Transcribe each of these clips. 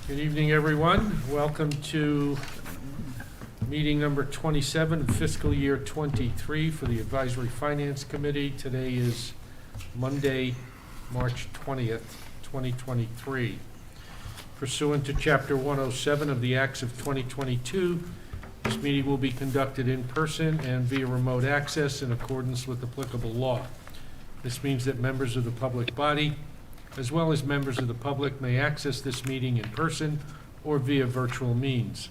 Good evening, everyone. Welcome to meeting number 27 of fiscal year 23 for the Advisory Finance Committee. Today is Monday, March 20th, 2023. Pursuant to Chapter 107 of the Acts of 2022, this meeting will be conducted in person and via remote access in accordance with applicable law. This means that members of the public body, as well as members of the public, may access this meeting in person or via virtual means.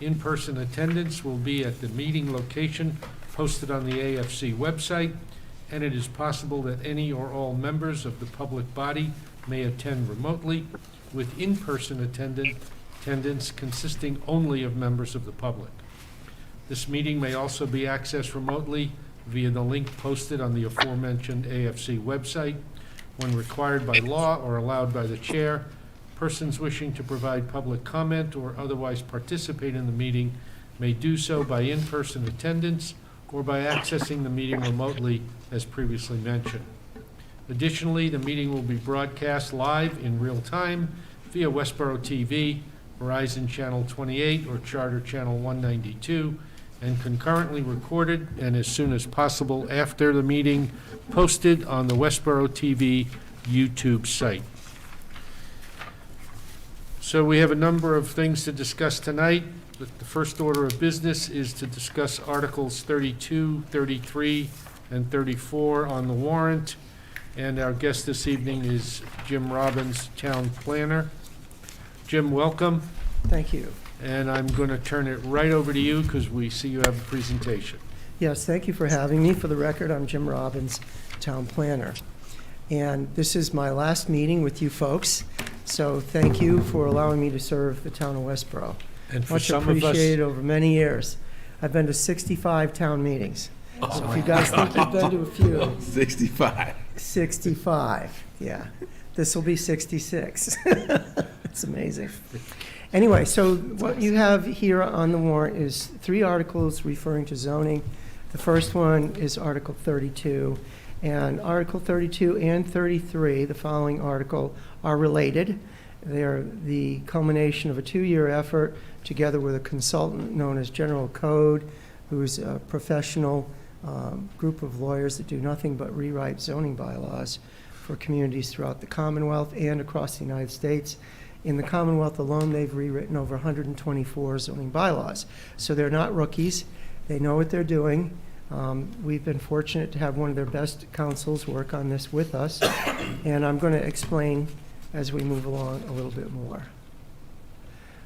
In-person attendance will be at the meeting location posted on the AFC website, and it is possible that any or all members of the public body may attend remotely, with in-person attendance consisting only of members of the public. This meeting may also be accessed remotely via the link posted on the aforementioned AFC website. When required by law or allowed by the chair, persons wishing to provide public comment or otherwise participate in the meeting may do so by in-person attendance or by accessing the meeting remotely, as previously mentioned. Additionally, the meeting will be broadcast live in real time via Westborough TV, Verizon Channel 28, or Charter Channel 192, and concurrently recorded, and as soon as possible after the meeting, posted on the Westborough TV YouTube site. So we have a number of things to discuss tonight. The first order of business is to discuss Articles 32, 33, and 34 on the warrant. And our guest this evening is Jim Robbins, Town Planner. Jim, welcome. Thank you. And I'm going to turn it right over to you because we see you have a presentation. Yes, thank you for having me. For the record, I'm Jim Robbins, Town Planner. And this is my last meeting with you folks, so thank you for allowing me to serve the town of Westborough. And for Much some of us, appreciated over many years. I've been to 65 town meetings. So if you guys think you've been to a few. 65. 65, yeah. This will be 66. It's amazing. Anyway, so what you have here on the warrant is 3 articles referring to zoning. The first one is Article 32, and Article 32 and 33, the following article, are related. They're the culmination of a 2-year effort together with a consultant known as General Code, who's a professional group of lawyers that do nothing but rewrite zoning bylaws for communities throughout the Commonwealth and across the United States. In the Commonwealth alone, they've rewritten over 124 zoning bylaws. So they're not rookies. They know what they're doing. We've been fortunate to have one of their best counsels work on this with us, and I'm going to explain as we move along a little bit more.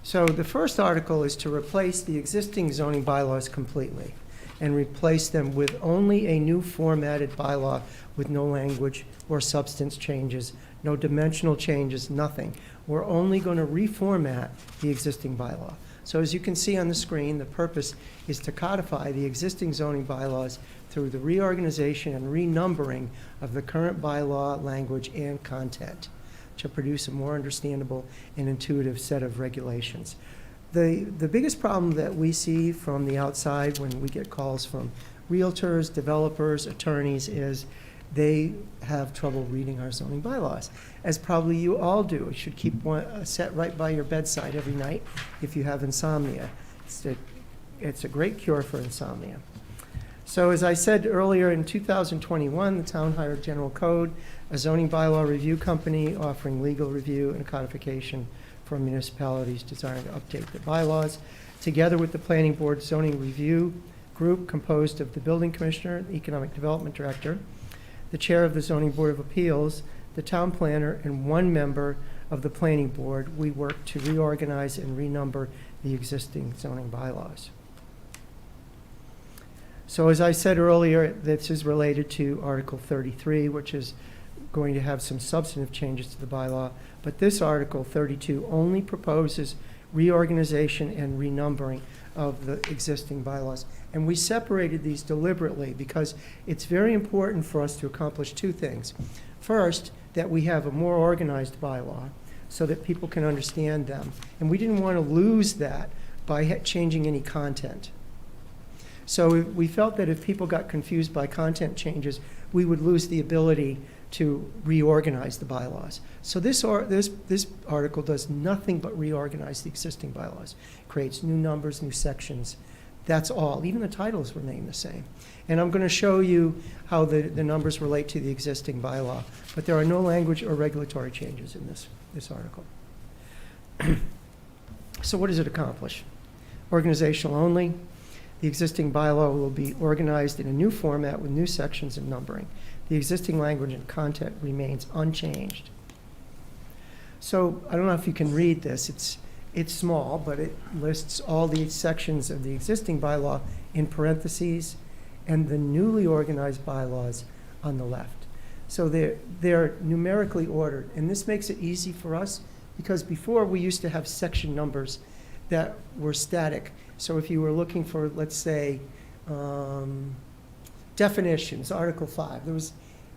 So the first article is to replace the existing zoning bylaws completely and replace them with only a new formatted bylaw with no language or substance changes, no dimensional changes, nothing. We're only going to reformat the existing bylaw. So as you can see on the screen, the purpose is to codify the existing zoning bylaws through the reorganization and renumbering of the current bylaw language and content to produce a more understandable and intuitive set of regulations. The biggest problem that we see from the outside when we get calls from realtors, developers, attorneys is they have trouble reading our zoning bylaws, as probably you all do. You should keep one set right by your bedside every night if you have insomnia. It's a great cure for insomnia. So as I said earlier, in 2021, the town hired General Code, a zoning bylaw review company offering legal review and codification for municipalities desiring to update their bylaws, together with the Planning Board Zoning Review Group composed of the Building Commissioner, the Economic Development Director, the Chair of the Zoning Board of Appeals, the Town Planner, and 1 member of the Planning Board. We work to reorganize and renumber the existing zoning bylaws. So as I said earlier, this is related to Article 33, which is going to have some substantive changes to the bylaw, but this Article 32 only proposes reorganization and renumbering of the existing bylaws. And we separated these deliberately because it's very important for us to accomplish 2 things. First, that we have a more organized bylaw so that people can understand them. And we didn't want to lose that by changing any content. So we felt that if people got confused by content changes, we would lose the ability to reorganize the bylaws. So this article does nothing but reorganize the existing bylaws, creates new numbers, new sections. That's all. Even the titles remain the same. And I'm going to show you how the numbers relate to the existing bylaw. But there are no language or regulatory changes in this article. So what does it accomplish? Organizational only. The existing bylaw will be organized in a new format with new sections and numbering. The existing language and content remains unchanged. So I don't know if you can read this. It's small, but it lists all the sections of the existing bylaw in parentheses and the newly organized bylaws on the left. So they're numerically ordered, and this makes it easy for us because before we used to have section numbers that were static. So if you were looking for, let's say, definitions, Article 5, there was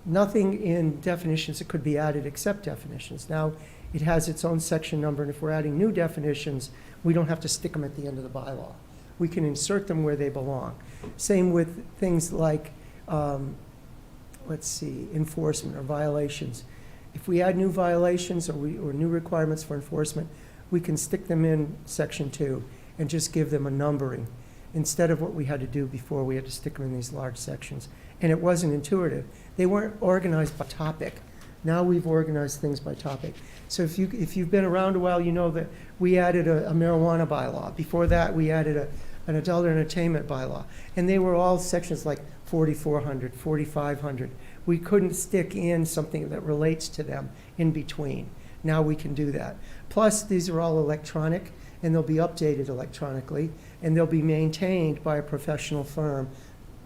nothing in definitions that could be added except definitions. Now it has its own section number, and if we're adding new definitions, we don't have to stick them at the end of the bylaw. We can insert them where they belong. Same with things like, let's see, enforcement or violations. If we add new violations or new requirements for enforcement, we can stick them in Section 2 and just give them a numbering instead of what we had to do before. We had to stick them in these large sections. And it wasn't intuitive. They weren't organized by topic. Now we've organized things by topic. So if you've been around a while, you know that we added a marijuana bylaw. Before that, we added an adult entertainment bylaw. And they were all sections like 4,400, 4,500. We couldn't stick in something that relates to them in between. Now we can do that. Plus, these are all electronic, and they'll be updated electronically, and they'll be maintained by a professional firm,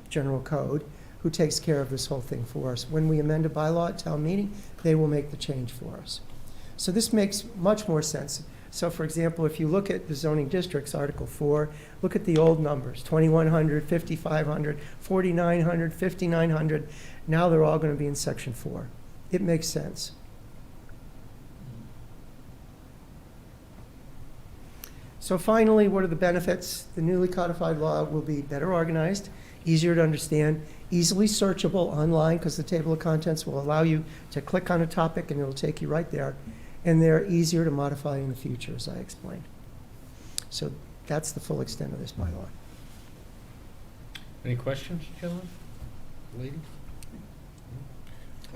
General Code, who takes care of this whole thing for us. When we amend a bylaw at town meeting, they will make the change for us. So this makes much more sense. So for example, if you look at the zoning districts, Article 4, look at the old numbers, 2,100, 5,500, 4,900, 5,900. Now they're all going to be in Section 4. It makes sense. So finally, what are the benefits? The newly codified law will be better organized, easier to understand, easily searchable online because the table of contents will allow you to click on a topic and it'll take you right there. And they're easier to modify in the future, as I explained. So that's the full extent of this bylaw. Any questions, gentlemen? Lady?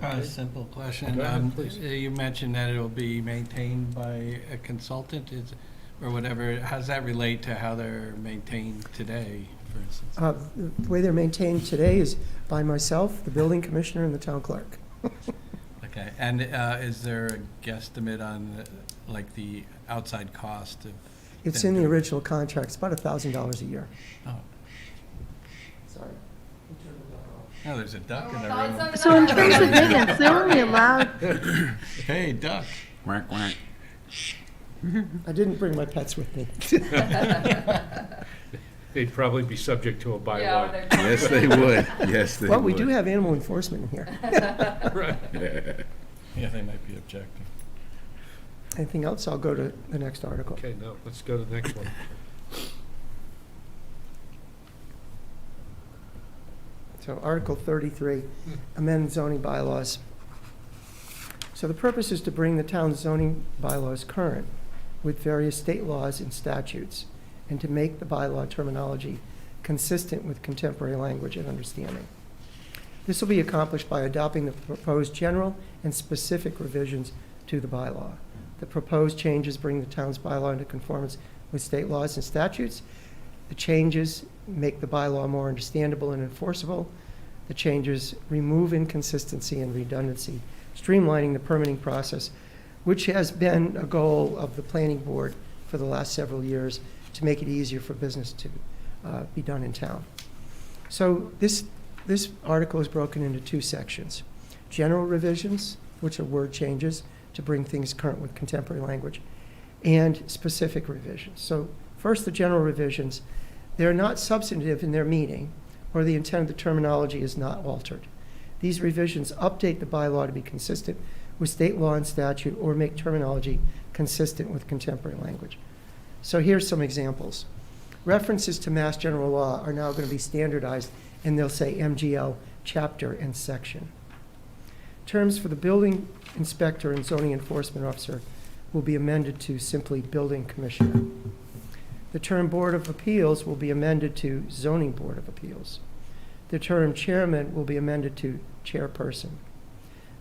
A simple question. Go ahead, please. You mentioned that it will be maintained by a consultant, or whatever. How does that relate to how they're maintained today, for instance? The way they're maintained today is by myself, the building commissioner, and the town clerk. Okay. And is there a guesstimate on like the outside cost of? It's in the original contract. It's about $1,000 a year. Oh, Sorry. no, there's a duck in the room. So in terms of maintenance, they're only allowed, Hey, duck. Quack, quack. I didn't bring my pets with me. They'd probably be subject to a bylaw. Yes, they would. Yes, they would. Well, we do have animal enforcement in here. Right. Yeah, they might be objecting. Anything else? I'll go to the next article. Okay, now, let's go to the next one. So Article 33, amend zoning bylaws. So the purpose is to bring the town's zoning bylaws current with various state laws and statutes, and to make the bylaw terminology consistent with contemporary language and understanding. This will be accomplished by adopting the proposed general and specific revisions to the bylaw. The proposed changes bring the town's bylaw into conformance with state laws and statutes. The changes make the bylaw more understandable and enforceable. The changes remove inconsistency and redundancy, streamlining the permitting process, which has been a goal of the planning board for the last several years, to make it easier for business to be done in town. So this article is broken into two sections. General revisions, which are word changes to bring things current with contemporary language, and specific revisions. So first, the general revisions. They're not substantive in their meaning, or the intent of the terminology is not altered. These revisions update the bylaw to be consistent with state law and statute, or make terminology consistent with contemporary language. So here's some examples. References to Mass General Law are now going to be standardized, and they'll say MGL chapter and section. Terms for the building inspector and zoning enforcement officer will be amended to simply building commissioner. The term Board of Appeals will be amended to zoning board of appeals. The term chairman will be amended to chairperson.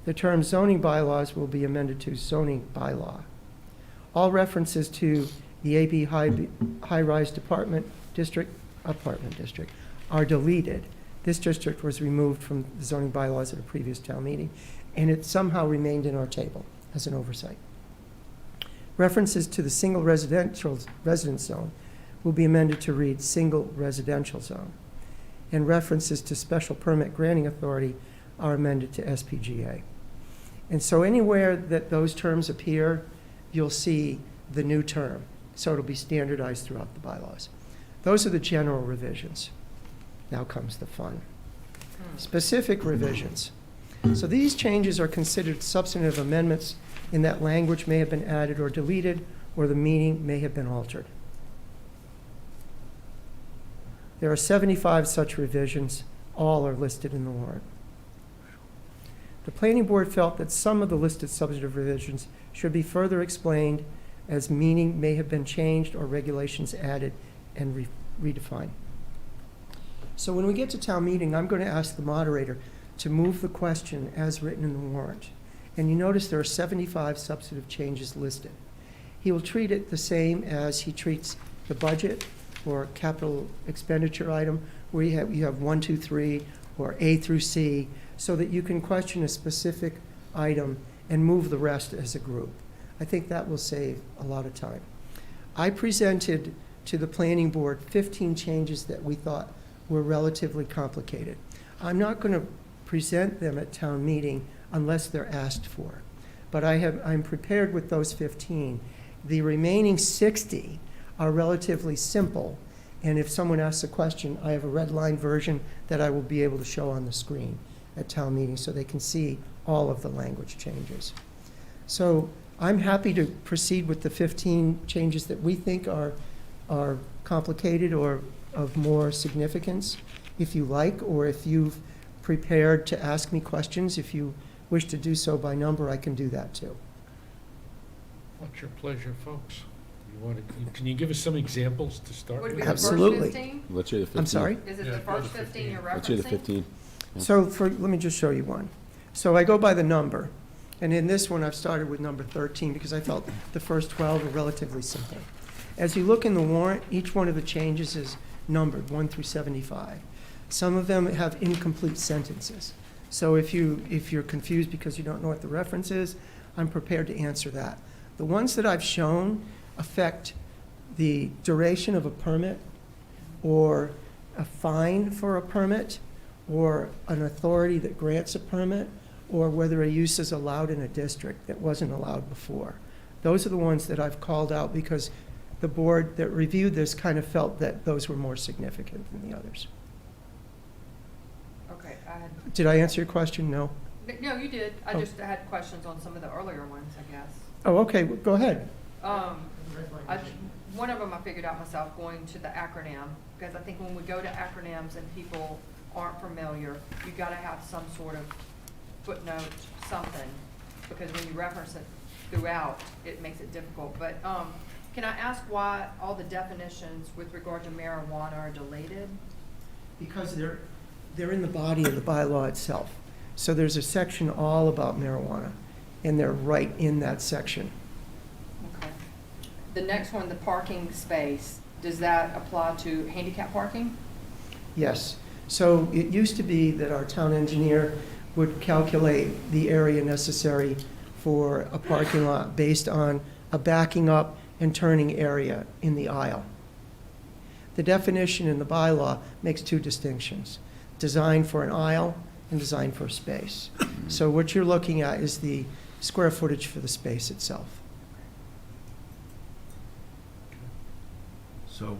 The term zoning bylaws will be amended to zoning bylaw. All references to the AB high-rise apartment district are deleted. This district was removed from the zoning bylaws at a previous town meeting, and it somehow remained in our table as an oversight. References to the single residential residence zone will be amended to read single residential zone. And references to special permit granting authority are amended to SPGA. And so anywhere that those terms appear, you'll see the new term. So it'll be standardized throughout the bylaws. Those are the general revisions. Now comes the fun. Specific revisions. So these changes are considered substantive amendments in that language may have been added or deleted, or the meaning may have been altered. There are 75 such revisions. All are listed in the warrant. The planning board felt that some of the listed substantive revisions should be further explained as meaning may have been changed or regulations added and redefined. So when we get to town meeting, I'm going to ask the moderator to move the question as written in the warrant. And you notice there are 75 substantive changes listed. He will treat it the same as he treats the budget or capital expenditure item, where you have 1, 2, 3, or A through C, so that you can question a specific item and move the rest as a group. I think that will save a lot of time. I presented to the planning board 15 changes that we thought were relatively complicated. I'm not going to present them at town meeting unless they're asked for. But I'm prepared with those 15. The remaining 60 are relatively simple, and if someone asks a question, I have a red line version that I will be able to show on the screen at town meeting so they can see all of the language changes. So I'm happy to proceed with the 15 changes that we think are complicated or of more significance, if you like, or if you've prepared to ask me questions. If you wish to do so by number, I can do that too. What's your pleasure, folks? Can you give us some examples to start Would it with? be the first Absolutely. 15? Let's hear the 15. I'm sorry? Is it Yeah, the go to first 15 you're Let's hear the referencing? 15. So let me just show you one. So I go by the number, and in this one I've started with number 13 because I felt the first 12 were relatively simple. As you look in the warrant, each one of the changes is numbered 1 through 75. Some of them have incomplete sentences. So if you're confused because you don't know what the reference is, I'm prepared to answer that. The ones that I've shown affect the duration of a permit, or a fine for a permit, or an authority that grants a permit, or whether a use is allowed in a district that wasn't allowed before. Those are the ones that I've called out because the board that reviewed this kind of felt that those were more significant than the others. Okay, Did I answer your question? No? no, you did. I Oh. just had questions on some of the earlier ones, I guess. Oh, okay, well, go ahead. One of them I figured out myself going to the acronym, because I think when we go to acronyms and people aren't familiar, you gotta have some sort of footnote, something, because when you reference it throughout, it makes it difficult. But, can I ask why all the definitions with regard to marijuana are deleted? Because they're in the body of the bylaw itself. So there's a section all about marijuana, and they're right in that section. Okay. The next one, the parking space, does that apply to handicap parking? Yes. So it used to be that our town engineer would calculate the area necessary for a parking lot based on a backing up and turning area in the aisle. The definition in the bylaw makes two distinctions: design for an aisle and design for space. So what you're looking at is the square footage for the space itself. So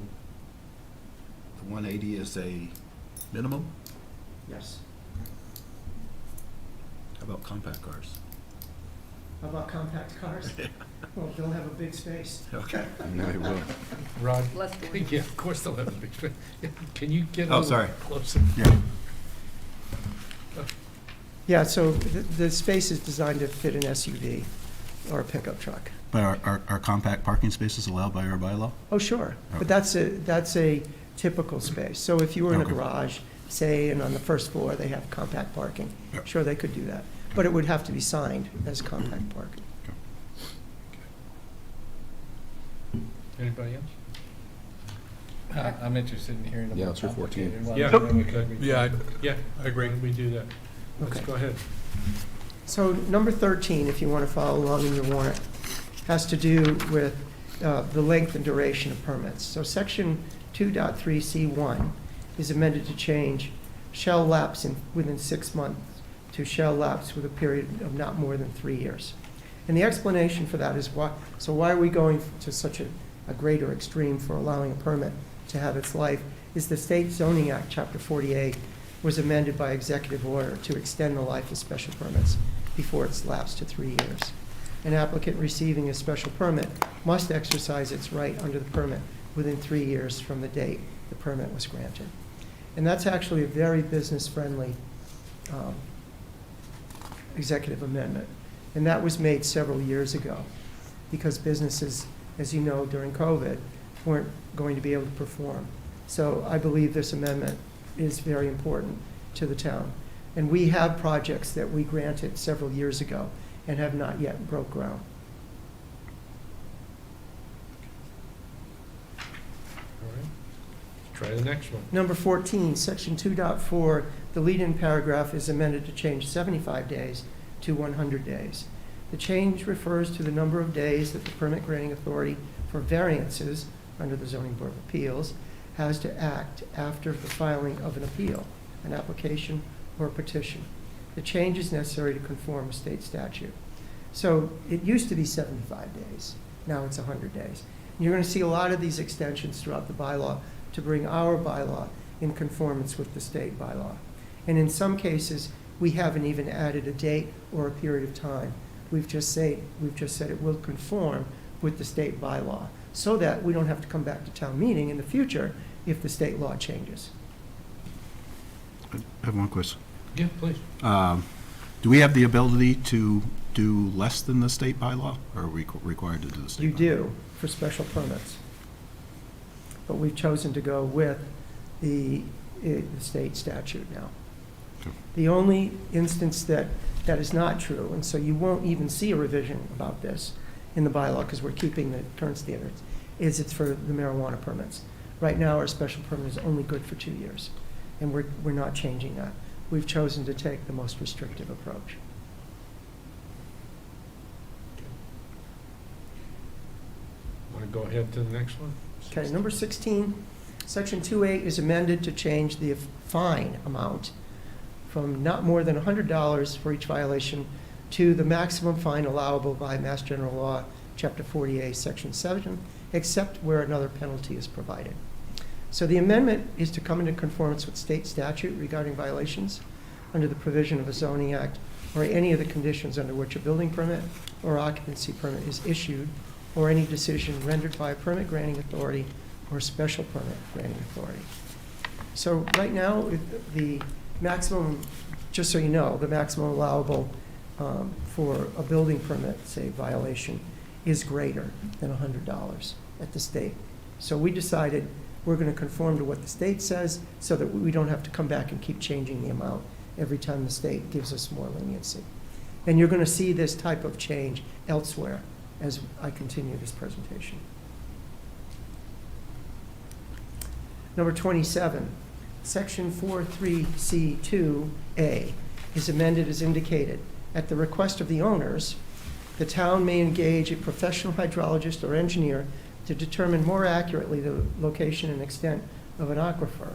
the 180 is a minimum? Yes. How about compact cars? How about compact cars? Well, they'll have a big space. Okay. No, they will. Rod? Less than- Yeah, of course they'll have a big space. Can you get a Oh, little sorry. closer? Yeah. Yeah, so the space is designed to fit an SUV or a pickup truck. But are compact parking spaces allowed by our bylaw? Oh, sure, but Okay. that's a typical space. So if you were in a Okay. garage, say, and on the first floor, they have compact parking, Yeah. sure, they could do that. But it would have to be signed as compact parking. Anybody else? I'm interested in hearing Yeah, about it's for 14. complicated ones. Yeah. and then we can- Yeah, I agree. We do that. Let's Okay. go ahead. So number 13, if you want to follow along in your warrant, has to do with the length and duration of permits. So section 2.3C1 is amended to change shall lapse within 6 months to shall lapse with a period of not more than 3 years. And the explanation for that is why are we going to such a greater extreme for allowing a permit to have its life, is the State Zoning Act, Chapter 48, was amended by executive order to extend the life of special permits before it's lapsed to 3 years. An applicant receiving a special permit must exercise its right under the permit within 3 years from the date the permit was granted. And that's actually a very business-friendly executive amendment. And that was made several years ago because businesses, as you know, during COVID, weren't going to be able to perform. So I believe this amendment is very important to the town. And we have projects that we granted several years ago and have not yet broke ground. All right. Try the next one. Number 14, section 2.4, the lead-in paragraph is amended to change 75 days to 100 days. The change refers to the number of days that the permit granting authority for variances under the Zoning Board of Appeals has to act after the filing of an appeal, an application, or a petition. The change is necessary to conform with state statute. So it used to be 75 days. Now it's 100 days. And you're going to see a lot of these extensions throughout the bylaw to bring our bylaw in conformance with the state bylaw. And in some cases, we haven't even added a date or a period of time. We've just said it will conform with the state bylaw so that we don't have to come back to town meeting in the future if the state law changes. I have one question. Yeah, please. Do we have the ability to do less than the state bylaw, or are we required to do the state? You bylaw? do for special permits. But we've chosen to go with the state statute now. Okay. The only instance that is not true, and so you won't even see a revision about this in the bylaw because we're keeping the current standards, is it's for the marijuana permits. Right now, our special permit is only good for 2 years, and we're not changing that. We've chosen to take the most restrictive approach. Want to go ahead to the next one? Okay, number 16, section 2.8 is amended to change the fine amount from not more than $100 for each violation to the maximum fine allowable by Mass General Law, Chapter 48, Section 7, except where another penalty is provided. So the amendment is to come into conformance with state statute regarding violations under the provision of a zoning act or any of the conditions under which a building permit or occupancy permit is issued or any decision rendered by a permit granting authority or special permit granting authority. So right now, the maximum, just so you know, the maximum allowable for a building permit, say violation, is greater than $100 at the state. So we decided we're going to conform to what the state says so that we don't have to come back and keep changing the amount every time the state gives us more leniency. And you're going to see this type of change elsewhere as I continue this presentation. Number 27, section 43C2A is amended as indicated. At the request of the owners, the town may engage a professional hydrologist or engineer to determine more accurately the location and extent of an aquifer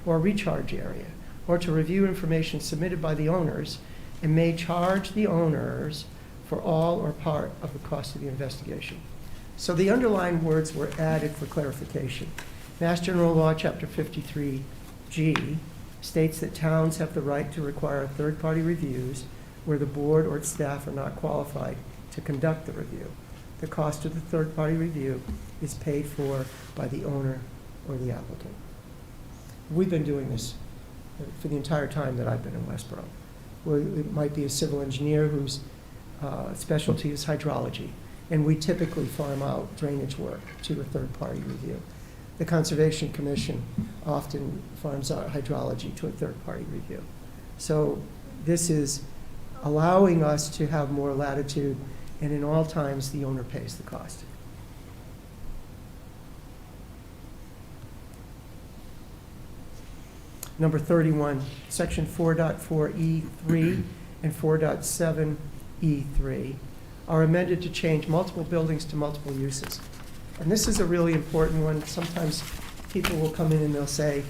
or recharge area, or to review information submitted by the owners, and may charge the owners for all or part of the cost of the investigation. So the underlined words were added for clarification. Mass General Law, Chapter 53G, states that towns have the right to require third-party reviews where the board or its staff are not qualified to conduct the review. The cost of the third-party review is paid for by the owner or the applicant. We've been doing this for the entire time that I've been in Westborough. Well, it might be a civil engineer whose specialty is hydrology, and we typically farm out drainage work to a third-party review. The Conservation Commission often farms out hydrology to a third-party review. So this is allowing us to have more latitude, and in all times, the owner pays the cost. Number 31, section 4.4E3 and 4.7E3 are amended to change multiple buildings to multiple uses. And this is a really important one. Sometimes people will come in and they'll say,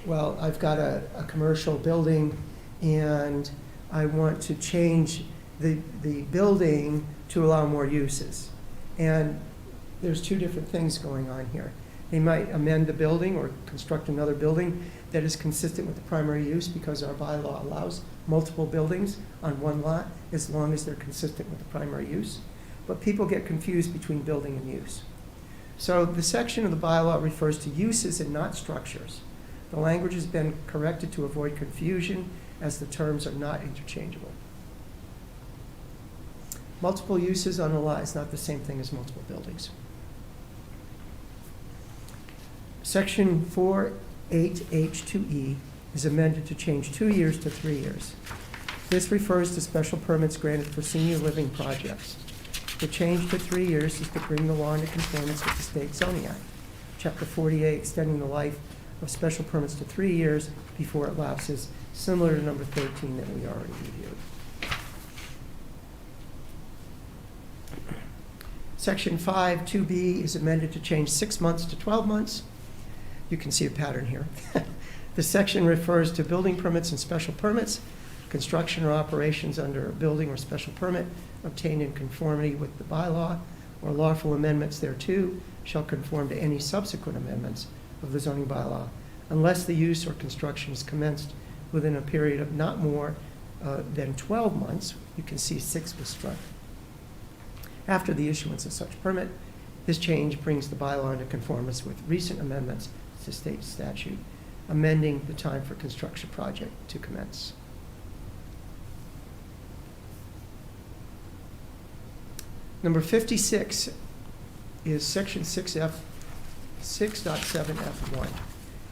well, I've got a commercial building and I want to change the building to allow more uses. And there's two different things going on here. They might amend the building or construct another building that is consistent with the primary use, because our bylaw allows multiple buildings on one lot as long as they're consistent with the primary use. But people get confused between building and use. So the section of the bylaw refers to uses and not structures. The language has been corrected to avoid confusion, as the terms are not interchangeable. Multiple uses on a lot is not the same thing as multiple buildings. Section 4.8H2E is amended to change 2 years to 3 years. This refers to special permits granted for senior living projects. The change to 3 years is to bring the law into conformance with the State Zoning Act. Chapter 48, extending the life of special permits to 3 years before it lapses, similar to number 13 that we already reviewed. Section 5.2B is amended to change 6 months to 12 months. You can see a pattern here. The section refers to building permits and special permits, construction or operations under a building or special permit obtained in conformity with the bylaw, or lawful amendments thereto shall conform to any subsequent amendments of the zoning bylaw, unless the use or construction is commenced within a period of not more than 12 months. You can see 6 was struck. After the issuance of such permit, this change brings the bylaw into conformance with recent amendments to state statute, amending the time for construction project to commence. Number 56 is section 6.7F1,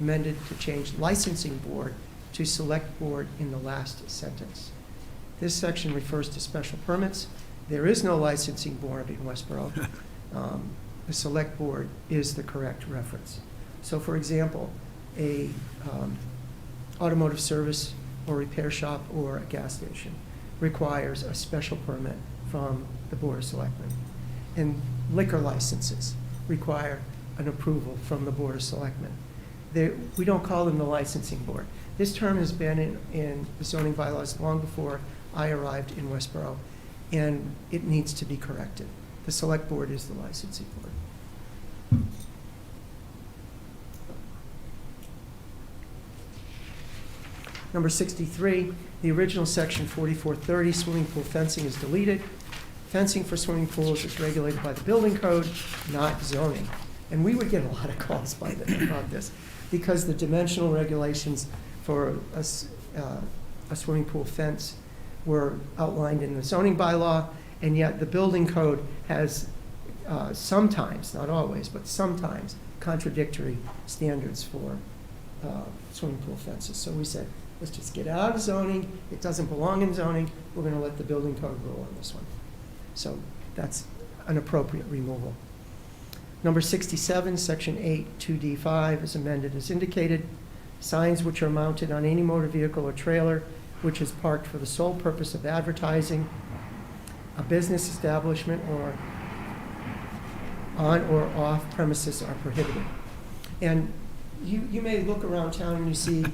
amended to change licensing board to select board in the last sentence. This section refers to special permits. There is no licensing board in Westborough. The select board is the correct reference. So for example, a automotive service or repair shop or a gas station requires a special permit from the Board of Selectmen. And liquor licenses require an approval from the Board of Selectmen. We don't call them the licensing board. This term has been in the zoning bylaws long before I arrived in Westborough, and it needs to be corrected. The select board is the licensing board. Number 63, the original section 4430, swimming pool fencing, is deleted. Fencing for swimming pools is regulated by the building code, not zoning. And we would get a lot of calls about this, because the dimensional regulations for a swimming pool fence were outlined in the zoning bylaw, and yet the building code has sometimes, not always, but sometimes contradictory standards for swimming pool fences. So we said, let's just get out of zoning. It doesn't belong in zoning. We're going to let the building code rule on this one. So that's an appropriate removal. Number 67, section 8, 2D5 is amended as indicated. Signs which are mounted on any motor vehicle or trailer which is parked for the sole purpose of advertising a business establishment or on or off premises are prohibited. And you may look around town and you see,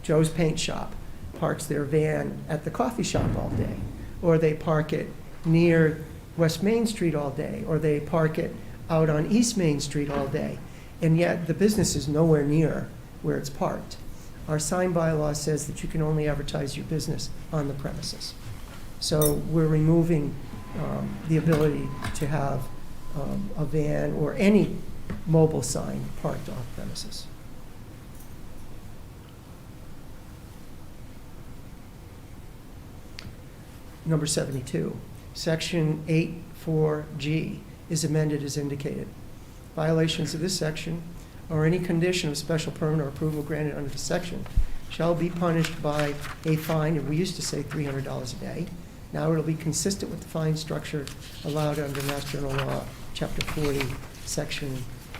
Joe's Paint Shop parks their van at the coffee shop all day, or they park it near West Main Street all day, or they park it out on East Main Street all day, and yet the business is nowhere near where it's parked. Our sign bylaw says that you can only advertise your business on the premises. So we're removing the ability to have a van or any mobile sign parked off premises. Number 72, Section 8.4G is amended as indicated. Violations of this section or any condition of special permit or approval granted under the section shall be punished by a fine, and we used to say $300 a day. Now it'll be consistent with the fine structure allowed under Mass General Law, Chapter 40, Section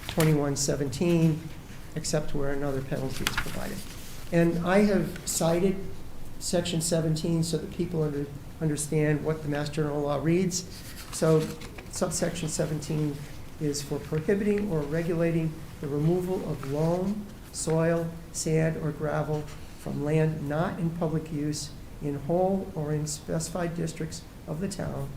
2117, except where another penalty is provided. And I have cited Section 17 so that people understand what the Mass General Law reads. So subsection 17 is for prohibiting or regulating the removal of loam, soil, sand, or gravel from land not in public use in whole or in specified districts of the town,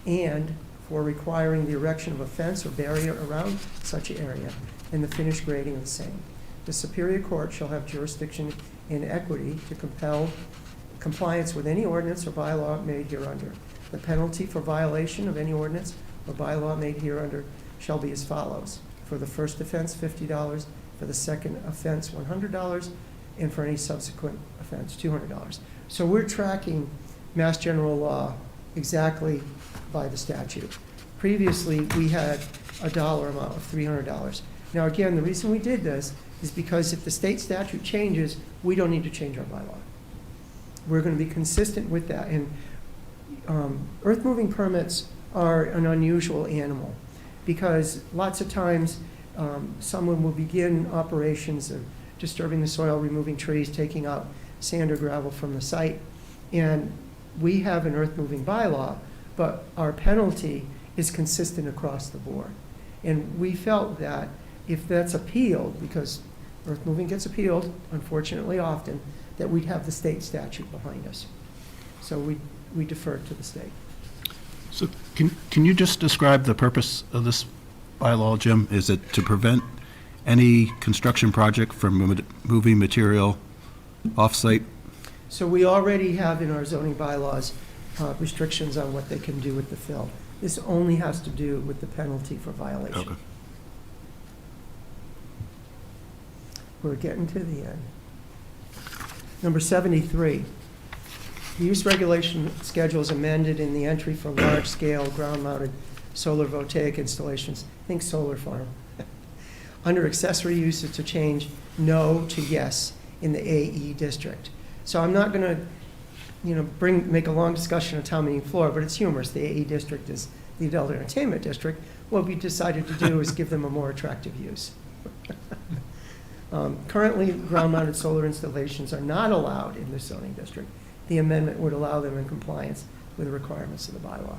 and for requiring the erection of a fence or barrier around such area and the finished grading of the same. The Superior Court shall have jurisdiction in equity to compel compliance with any ordinance or bylaw made hereunder. The penalty for violation of any ordinance or bylaw made hereunder shall be as follows. For the first offense, $50, for the second offense, $100, and for any subsequent offense, $200. So we're tracking Mass General Law exactly by the statute. Previously, we had a dollar amount of $300. Now, again, the reason we did this is because if the state statute changes, we don't need to change our bylaw. We're going to be consistent with that. And earth-moving permits are an unusual animal because lots of times someone will begin operations of disturbing the soil, removing trees, taking out sand or gravel from the site. And we have an earth-moving bylaw, but our penalty is consistent across the board. And we felt that if that's appealed, because earth-moving gets appealed, unfortunately often, that we'd have the state statute behind us. So we deferred to the state. So can you just describe the purpose of this bylaw, Jim? Is it to prevent any construction project from moving material off-site? So we already have in our zoning bylaws restrictions on what they can do with the fill. This only has to do with the penalty for violation. Okay. We're getting to the end. Number 73, the use regulation schedule is amended in the entry for large-scale ground-mounted solar voltaic installations. Think solar farm. Under accessory uses to change no to yes in the AE district. So I'm not going to, make a long discussion of town meeting floor, but it's humorous. The AE district is the adult entertainment district. What we decided to do is give them a more attractive use. Currently, ground-mounted solar installations are not allowed in this zoning district. The amendment would allow them in compliance with the requirements of the bylaw.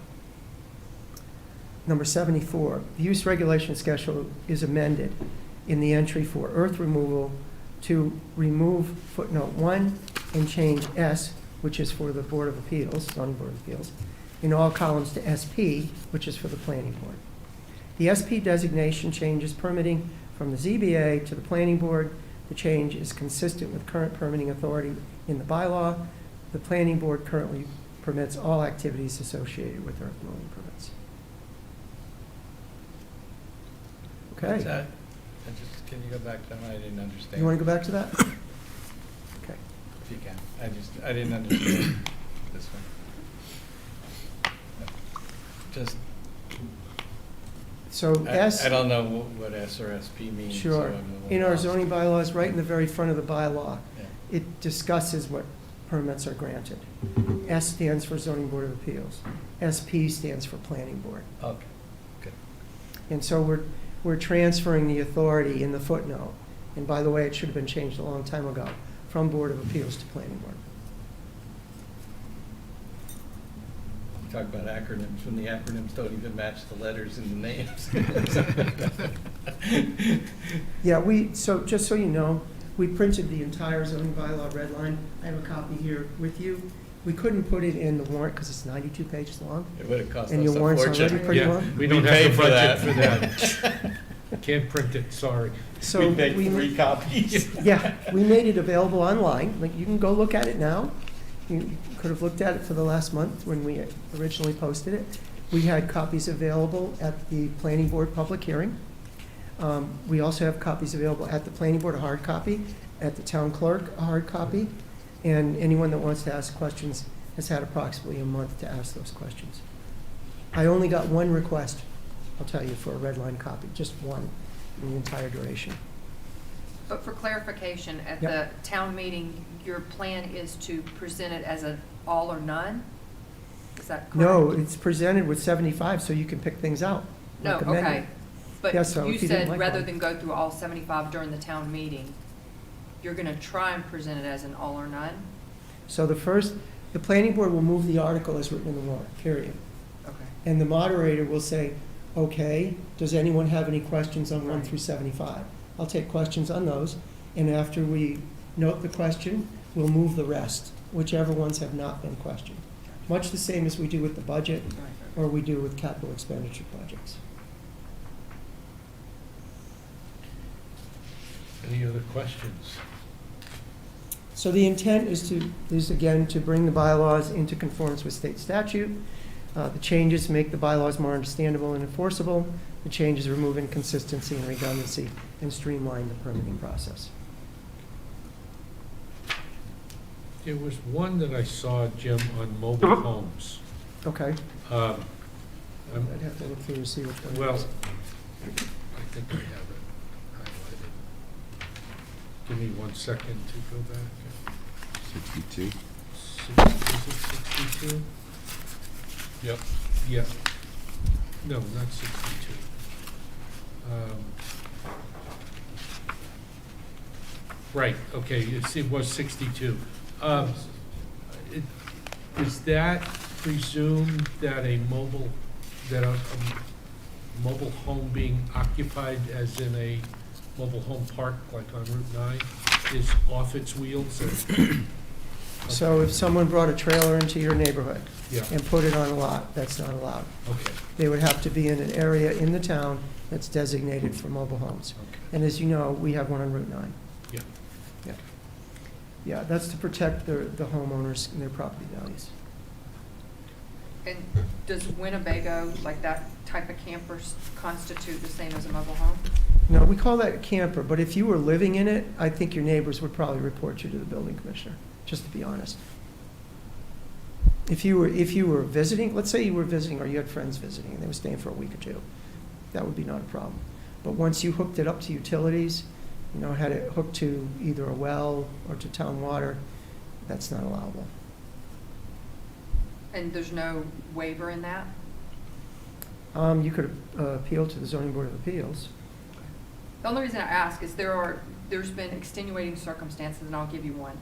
Number 74, the use regulation schedule is amended in the entry for earth removal to remove footnote 1 and change S, which is for the Board of Appeals, zoning Board of Appeals, in all columns to SP, which is for the planning board. The SP designation changes permitting from the ZBA to the planning board. The change is consistent with current permitting authority in the bylaw. The planning board currently permits all activities associated with earth moving permits. Okay. Can you go back to that one? I didn't understand. You want to go back to that? Okay. If you can. I didn't understand this one. Just, So S. I don't know what S or SP means. Sure. So I'm In our lost. zoning bylaws, right in the very front of the bylaw, Yeah. it discusses what permits are granted. S stands for zoning board of appeals. SP stands for planning board. Okay, good. And so we're transferring the authority in the footnote. And by the way, it should have been changed a long time ago, from Board of Appeals to Planning Board. Talk about acronyms, when the acronyms don't even match the letters in the names. Yeah, so just so you know, we printed the entire zoning bylaw red line. I have a copy here with you. We couldn't put it in the warrant because it's 92 pages long. It would have cost us And a your warrant's fortune. already pretty long. We don't We have paid the for budget that. for that. Can't print it, sorry. So We make we 3 copies. Yeah, we made it available online. Like, you can go look at it now. You could have looked at it for the last month when we originally posted it. We had copies available at the planning board public hearing. We also have copies available at the planning board, a hard copy, at the town clerk, a hard copy, and anyone that wants to ask questions has had approximately a month to ask those questions. I only got one request, I'll tell you, for a red line copy, just one in the entire duration. But for clarification, at the Yep. town meeting, your plan is to present it as an all or none? Is that correct? No, it's presented with 75, so you can pick things out. No, like a menu. okay. But Yeah, so you if you didn't said like rather one. than go through all 75 during the town meeting, you're going to try and present it as an all or none? So the planning board will move the article as written in the warrant, period. Okay. And the moderator will say, okay, does anyone have any questions on 1 Right. through 75? I'll take questions on those, and after we note the question, we'll move the rest, whichever ones have not been questioned. Much the same as we do with the budget, or we do with capital expenditure projects. Any other questions? So the intent is again to bring the bylaws into conformance with state statute. The changes make the bylaws more understandable and enforceable. The changes remove inconsistency and redundancy and streamline the permitting process. There was one that I saw, Jim, on mobile homes. Okay, I'm- I'd have to look through to see which one it Well, is. I think I have it highlighted. Give me 1 second to go back. 62. Is it 62? Yep. Yeah. No, not 62. Right, okay, it was 62. Is that presumed that a mobile home being occupied as in a mobile home park, like on Route 9, is off its wheels? So if someone brought a trailer into your neighborhood Yeah, and put it on a lot, that's not allowed. okay, They would have to be in an area in the town that's designated for mobile homes. okay, And as you know, we have one on Route 9. yeah. Yeah, that's to protect the homeowners and their property values. And does Winnebago, like that type of campers, constitute the same as a mobile home? No, we call that a camper, but if you were living in it, I think your neighbors would probably report you to the building commissioner, just to be honest. If you were visiting, let's say you were visiting or you had friends visiting and they were staying for a week or two, that would be not a problem. But once you hooked it up to utilities, had it hooked to either a well or to town water, that's not allowable. And there's no waiver in that? You could appeal to the zoning board of appeals. The only reason I ask is there's been extenuating circumstances, and I'll give you one.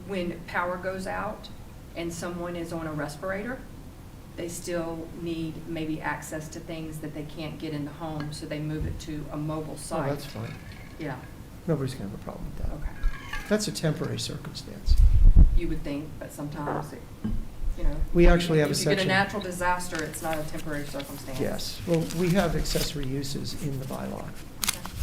When power goes out and someone is on a respirator, they still need maybe access to things that they can't get in the home, so they move it to a mobile Oh, site. that's fine. Yeah, Nobody's gonna have a problem with that. okay. That's a temporary circumstance. You would think, but sometimes, We actually have a if you get a section. natural disaster, it's not a temporary circumstance. Yes, well, we have accessory uses in the bylaw.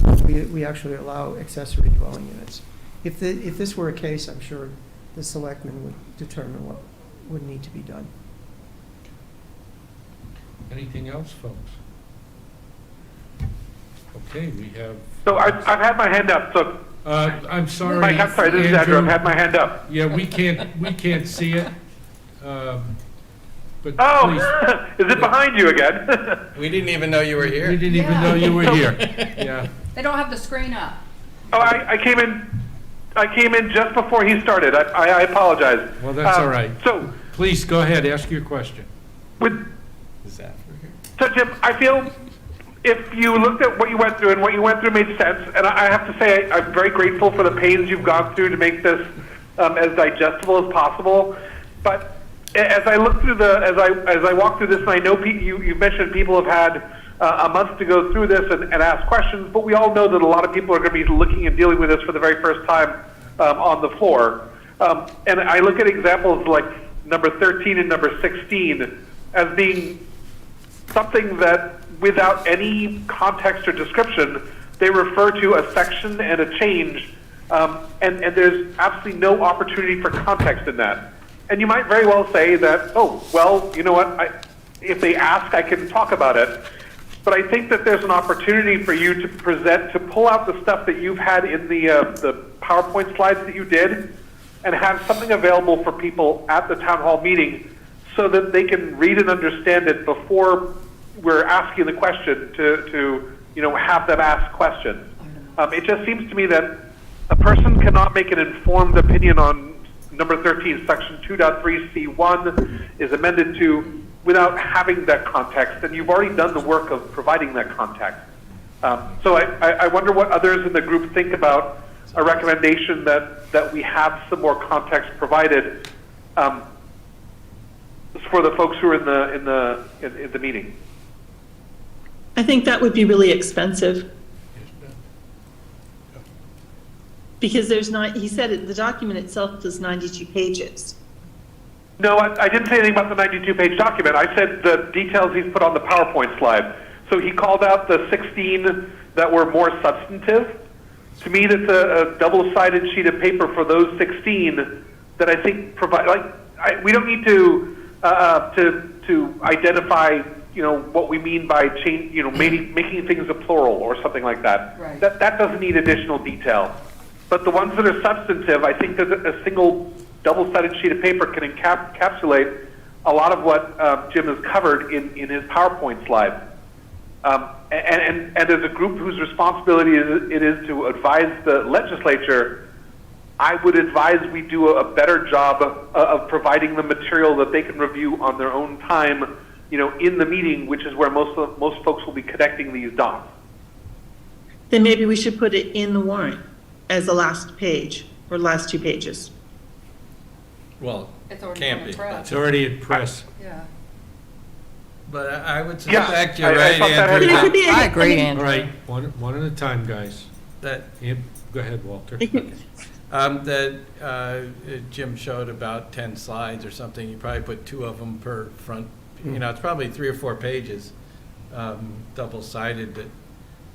Okay. We actually allow accessory dwelling units. If this were a case, I'm sure the selectmen would determine what would need to be done. Anything else, folks? Okay, we have. So I've had my hand up, so, I'm sorry. Mike, I'm sorry, this is Andrew, I've had my hand up. Yeah, we can't see it. But Oh, please, is it behind you again? We didn't even know you were we here. didn't even know you were here. Yeah, They don't have the screen up. Oh, I came in just before he started, I apologize. well, that's all right. So, Please, go ahead, ask your question. with, Is that for here? so Jim, I feel if you looked at what you went through, and what you went through made sense, and I have to say, I'm very grateful for the pains you've gone through to make this as digestible as possible, but as I look through as I walk through this, and I know you mentioned people have had a month to go through this and ask questions, but we all know that a lot of people are going to be looking and dealing with this for the very first time on the floor. And I look at examples like number 13 and number 16 as being something that, without any context or description, they refer to a section and a change, and there's absolutely no opportunity for context in that. And you might very well say that, oh, well, you know what, if they ask, I can talk about it. But I think that there's an opportunity for you to pull out the stuff that you've had in the PowerPoint slides that you did, and have something available for people at the town hall meeting so that they can read and understand it before we're asking the question to have them ask questions. It just seems to me that a person cannot make an informed opinion on number 13, section 2.3C1 is amended to without having that context, and you've already done the work of providing that context. So I wonder what others in the group think about a recommendation that we have some more context provided for the folks who are in the meeting. I think that would be really expensive. Because there's not, he said it, the document itself is 92 pages. No, I didn't say anything about the 92-page document. I said the details he's put on the PowerPoint slide. So he called out the 16 that were more substantive. To me, that's a double-sided sheet of paper for those 16 that I think provide, we don't need to identify, what we mean by change, making things a plural or something like that. Right. That doesn't need additional detail. But the ones that are substantive, I think that a single double-sided sheet of paper can encapsulate a lot of what Jim has covered in his PowerPoint slide. And as a group whose responsibility it is to advise the legislature, I would advise we do a better job of providing the material that they can review on their own time, in the meeting, which is where most folks will be connecting these dots. Then maybe we should put it in the warrant as the last page, or last 2 pages. Well, It's already can't on be. the press. It's already in press. Yeah. But I would Yeah, suspect you're I right, thought that Andrew. But it could be a- I agree, mean, All Andrew. right, one at a time, guys. That Go ahead, Walter. Jim showed about 10 slides or something. You probably put 2 of them per front. It's probably 3 or 4 pages, double-sided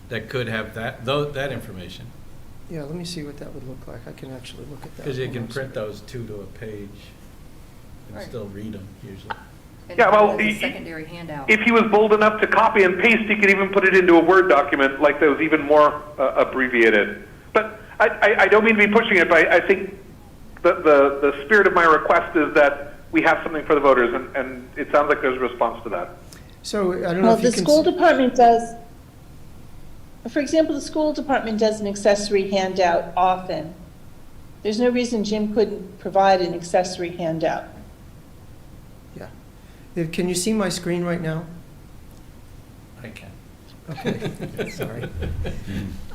that could have that information. Yeah, let me see what that would look like. I can actually look at that. Because you Hold can on a print second. those 2 to a page and Right. still read them usually. And Yeah, well, it's a he- secondary handout. If he was bold enough to copy and paste, he could even put it into a Word document like that was even more abbreviated. But I don't mean to be pushing it, but I think the spirit of my request is that we have something for the voters, and it sounds like there's a response to that. So I don't know Well, if you the can. school department does, for example, the school department does an accessory handout often. There's no reason Jim couldn't provide an accessory handout. Can you see my screen right now? I can. Okay, sorry.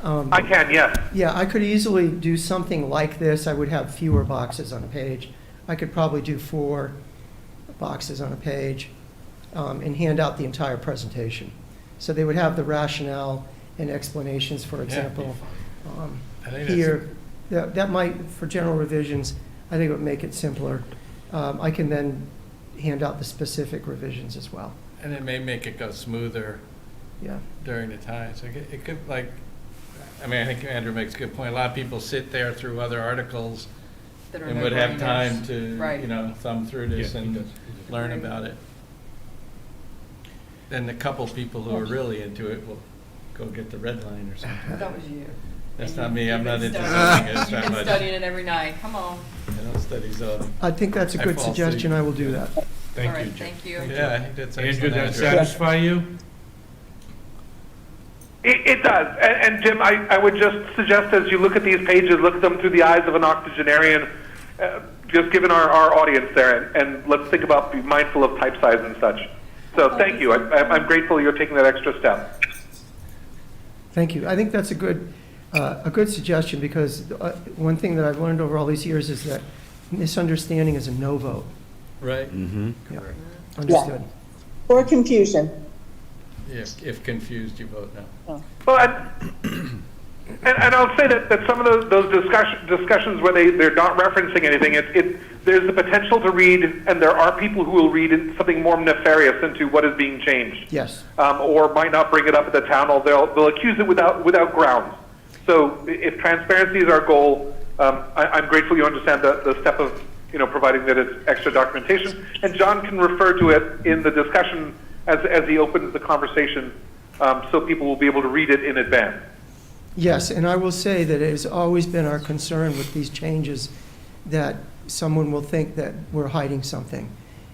I can, yes. Yeah, I could easily do something like this. I would have fewer boxes on a page. I could probably do 4 boxes on a page and hand out the entire presentation. So they would have the rationale and explanations, for example. I think Here, that might, for general revisions, I think it would make it simpler. I can then hand out the specific revisions as well. And it may make it go smoother Yeah. during the time. So it could I think Andrew makes a good point. A lot of people sit there through other articles that are and would have no-brainers. time to, Right. thumb through this Yeah, he and does. learn Right. about it. Then the couple people who are really into it will go get the red line or something. That was you. That's And not you- me. I'm you've not been into studying- zoning. It's You've that been much. studying it every night. Come on. I don't study zoning. I think that's a I good fall suggestion. asleep. I will do that. All Thank right, you, Jim. thank you. Yeah, I think that's Andrew, excellent. that Andrew. satisfy you? It does. And Jim, I would just suggest as you look at these pages, look at them through the eyes of an octogenarian, just given our audience there, and let's think about, be mindful of type size and such. So thank you. I'm grateful you're taking that extra step. Thank you. I think that's a good suggestion, because one thing that I've learned over all these years is that misunderstanding is a no vote. Right. Yeah. Understood. Or confusion. If confused, you vote no. Well, and I'll say that some of those discussions where they're not referencing anything, there's the potential to read, and there are people who will read something more nefarious into what is being changed. Yes. Or might not bring it up at the town hall. They'll accuse it without grounds. So if transparency is our goal, I'm grateful you understand the step of providing that it's extra documentation. And John can refer to it in the discussion as he opens the conversation, so people will be able to read it in advance. Yes, and I will say that it has always been our concern with these changes that someone will think that we're hiding something.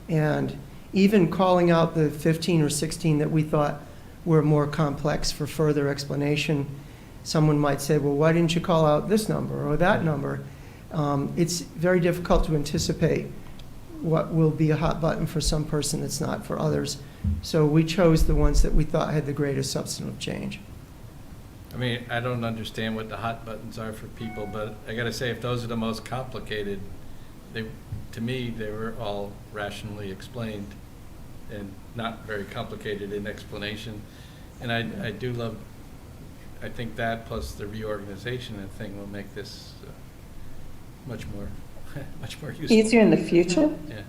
And even calling out the 15 or 16 that we thought were more complex for further explanation, someone might say, well, why didn't you call out this number or that number? It's very difficult to anticipate what will be a hot button for some person that's not for others. So we chose the ones that we thought had the greatest substantive change. I mean, I don't understand what the hot buttons are for people, but I gotta say, if those are the most complicated, to me, they were all rationally explained and not very complicated in explanation. And I do love, I think that plus the reorganization and thing will make this much more useful. Easier in the future? Yeah.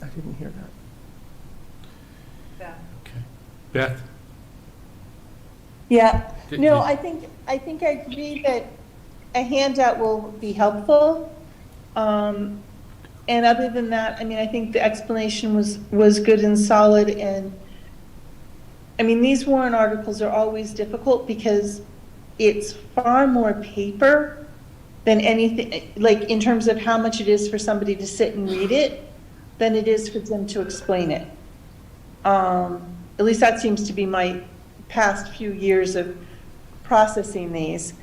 I didn't hear that. Yeah. Okay. Beth? Yeah, Did- no, did- I think I agree that a handout will be helpful. And other than that, I mean, I think the explanation was good and solid. And I mean, these warrant articles are always difficult because it's far more paper than anything, like in terms of how much it is for somebody to sit and read it, than it is for them to explain it. At least that seems to be my past few years of processing these.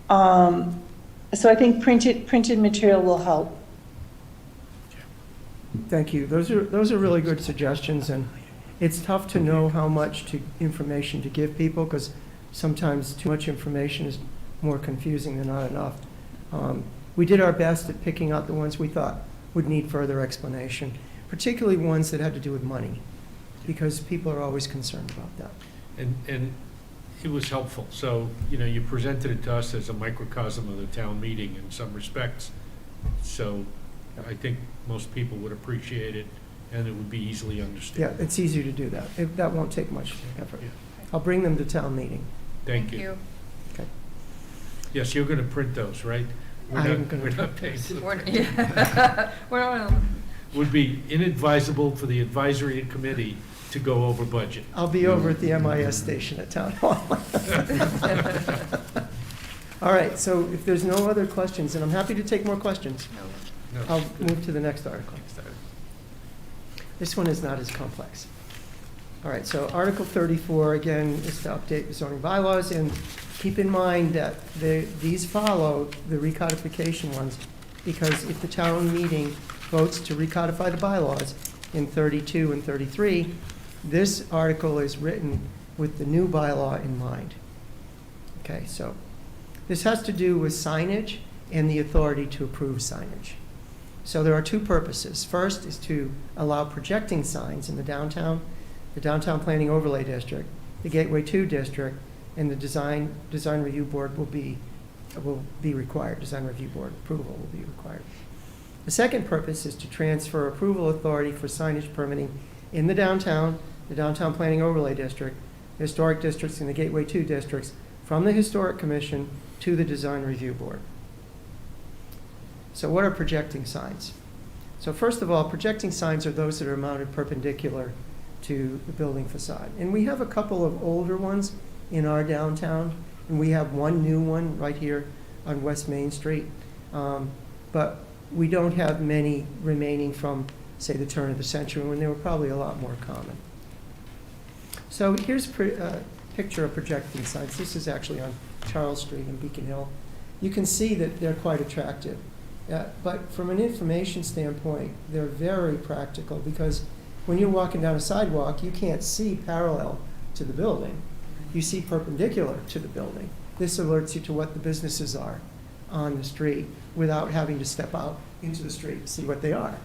So I think printed material will help. Thank you. Those are really good suggestions, and it's tough to know how much information to give people, because sometimes too much information is more confusing than not enough. We did our best at picking out the ones we thought would need further explanation, particularly ones that had to do with money, because people are always concerned about that. And it was helpful. So, you presented it to us as a microcosm of the town meeting in some respects. So I think most people would appreciate it, and it would be easily understood. Yeah, it's easier to do that. That won't take much effort. Yeah. I'll bring them to town meeting. Thank you. Okay. Yes, you're going to print those, right? I am gonna We're not print paying those. for them. We're Would be inadvisable for the advisory committee to go over budget. I'll be over at the MIS station at Town Hall. All right, so if there's no other questions, and I'm happy to take more questions, No, I'll good. move to the next article. Next item. This one is not as complex. All right, so Article 34, again, is to update the zoning bylaws, and keep in mind that these follow the recodification ones, because if the town meeting votes to recodify the bylaws in 32 and 33, this article is written with the new bylaw in mind. Okay, so this has to do with signage and the authority to approve signage. So there are two purposes. First is to allow projecting signs in the downtown planning overlay district, the Gateway 2 district, and the design review board will be required. Design review board approval will be required. The second purpose is to transfer approval authority for signage permitting in the downtown planning overlay district, the historic districts, and the Gateway 2 districts from the Historic Commission to the design review board. So what are projecting signs? So first of all, projecting signs are those that are mounted perpendicular to the building facade. And we have a couple of older ones in our downtown, and we have one new one right here on West Main Street. But we don't have many remaining from, say, the turn of the century, when they were probably a lot more common. So here's a picture of projecting signs. This is actually on Charles Street in Beacon Hill. You can see that they're quite attractive. But from an information standpoint, they're very practical, because when you're walking down a sidewalk, you can't see parallel to the building. You see perpendicular to the building. This alerts you to what the businesses are on the street without having to step out into the street to see what they are.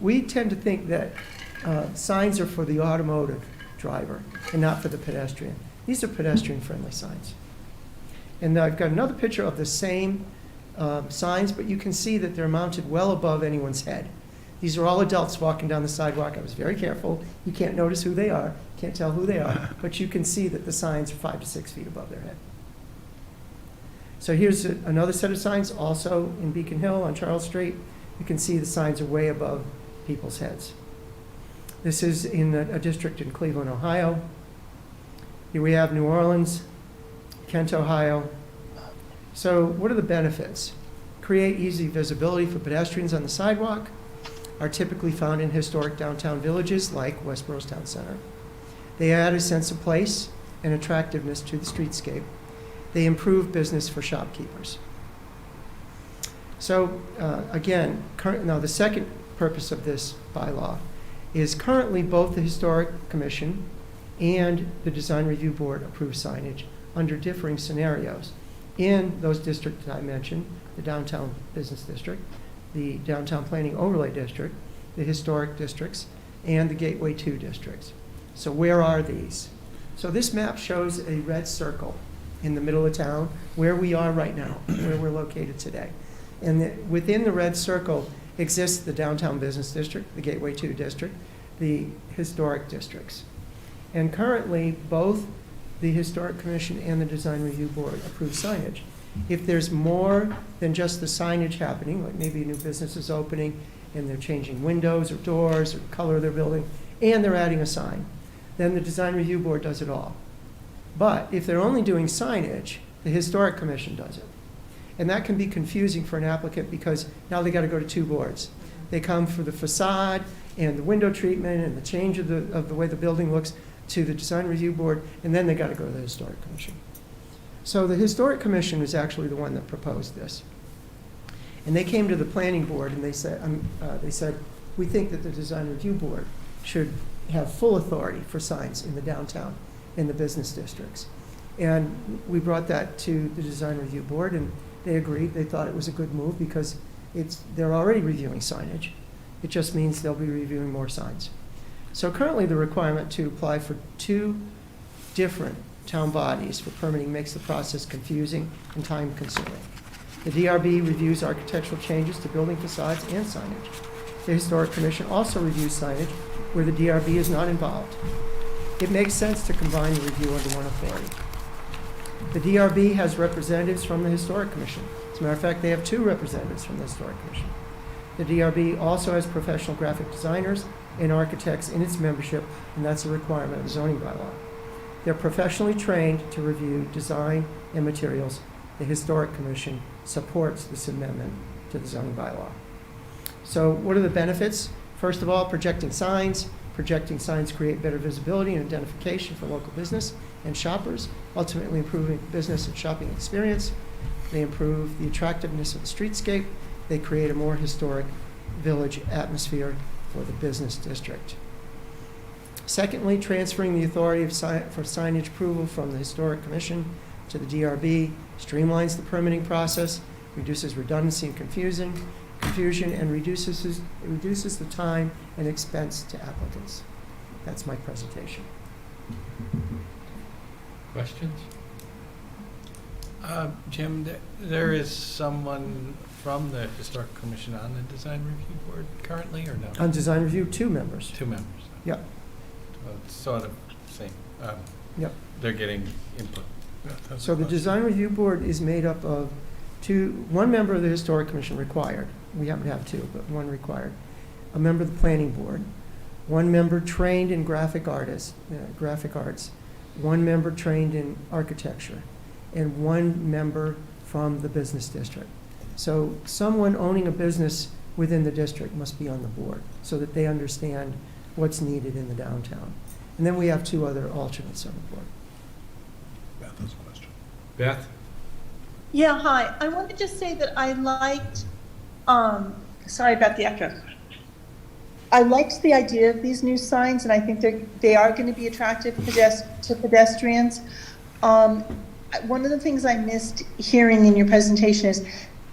We tend to think that signs are for the automotive driver and not for the pedestrian. These are pedestrian-friendly signs. And I've got another picture of the same signs, but you can see that they're mounted well above anyone's head. These are all adults walking down the sidewalk. I was very careful. You can't notice who they are, can't tell who they are, but you can see that the signs are 5 to 6 feet above their head. So here's another set of signs, also in Beacon Hill on Charles Street. You can see the signs are way above people's heads. This is in a district in Cleveland, Ohio. Here we have New Orleans, Kent, Ohio. So what are the benefits? create easy visibility for pedestrians on the sidewalk, are typically found in historic downtown villages like Westborough's Town Center. They add a sense of place and attractiveness to the streetscape. They improve business for shopkeepers. So again, now the second purpose of this bylaw is currently both the Historic Commission and the Design Review Board approve signage under differing scenarios in those districts that I mentioned, the Downtown Business District, the Downtown Planning Overlay District, the historic districts, and the Gateway 2 districts. So where are these? So this map shows a red circle in the middle of town where we are right now, where we're located today. And within the red circle exists the Downtown Business District, the Gateway 2 district, the historic districts. And currently, both the Historic Commission and the Design Review Board approve signage. If there's more than just the signage happening, like maybe a new business is opening and they're changing windows or doors or color of their building, and they're adding a sign, then the Design Review Board does it all. But if they're only doing signage, the Historic Commission does it. And that can be confusing for an applicant because now they got to go to two boards. They come for the facade and the window treatment and the change of the way the building looks to the Design Review Board, and then they got to go to the Historic Commission. So the Historic Commission was actually the one that proposed this. And they came to the Planning Board and they said, we think that the Design Review Board should have full authority for signs in the downtown, in the business districts. And we brought that to the Design Review Board, and they agreed. They thought it was a good move because they're already reviewing signage. It just means they'll be reviewing more signs. So currently the requirement to apply for two different town bodies for permitting makes the process confusing and time consuming. The DRB reviews architectural changes to building facades and signage. The Historic Commission also reviews signage where the DRB is not involved. It makes sense to combine the review under one authority. The DRB has representatives from the Historic Commission. As a matter of fact, they have two representatives from the Historic Commission. The DRB also has professional graphic designers and architects in its membership, and that's a requirement of the zoning bylaw. They're professionally trained to review design and materials. The Historic Commission supports this amendment to the zoning bylaw. So what are the benefits? First of all, projecting signs. Projecting signs create better visibility and identification for local business and shoppers, ultimately improving business and shopping experience. They improve the attractiveness of the streetscape. They create a more historic village atmosphere for the business district. Secondly, transferring the authority for signage approval from the Historic Commission to the DRB streamlines the permitting process, reduces redundancy and confusion, and reduces the time and expense to applicants. That's my presentation. Questions? Jim, there is someone from the Historic Commission on the Design Review Board currently, or no? On design review, 2 members. 2 members. Yep. Well, it's sort of same. Yep. They're getting input. So the design review board is made up of 1 member of the Historic Commission required. We happen to have 2, but 1 required. A member of the planning board, 1 member trained in graphic arts, 1 member trained in architecture, and 1 member from the business district. So someone owning a business within the district must be on the board so that they understand what's needed in the downtown. And then we have 2 other alternates on the board. Beth has a question. Beth? Yeah, hi. I want to just say that I liked, sorry about the echo. I liked the idea of these new signs, and I think they are going to be attractive to pedestrians. One of the things I missed hearing in your presentation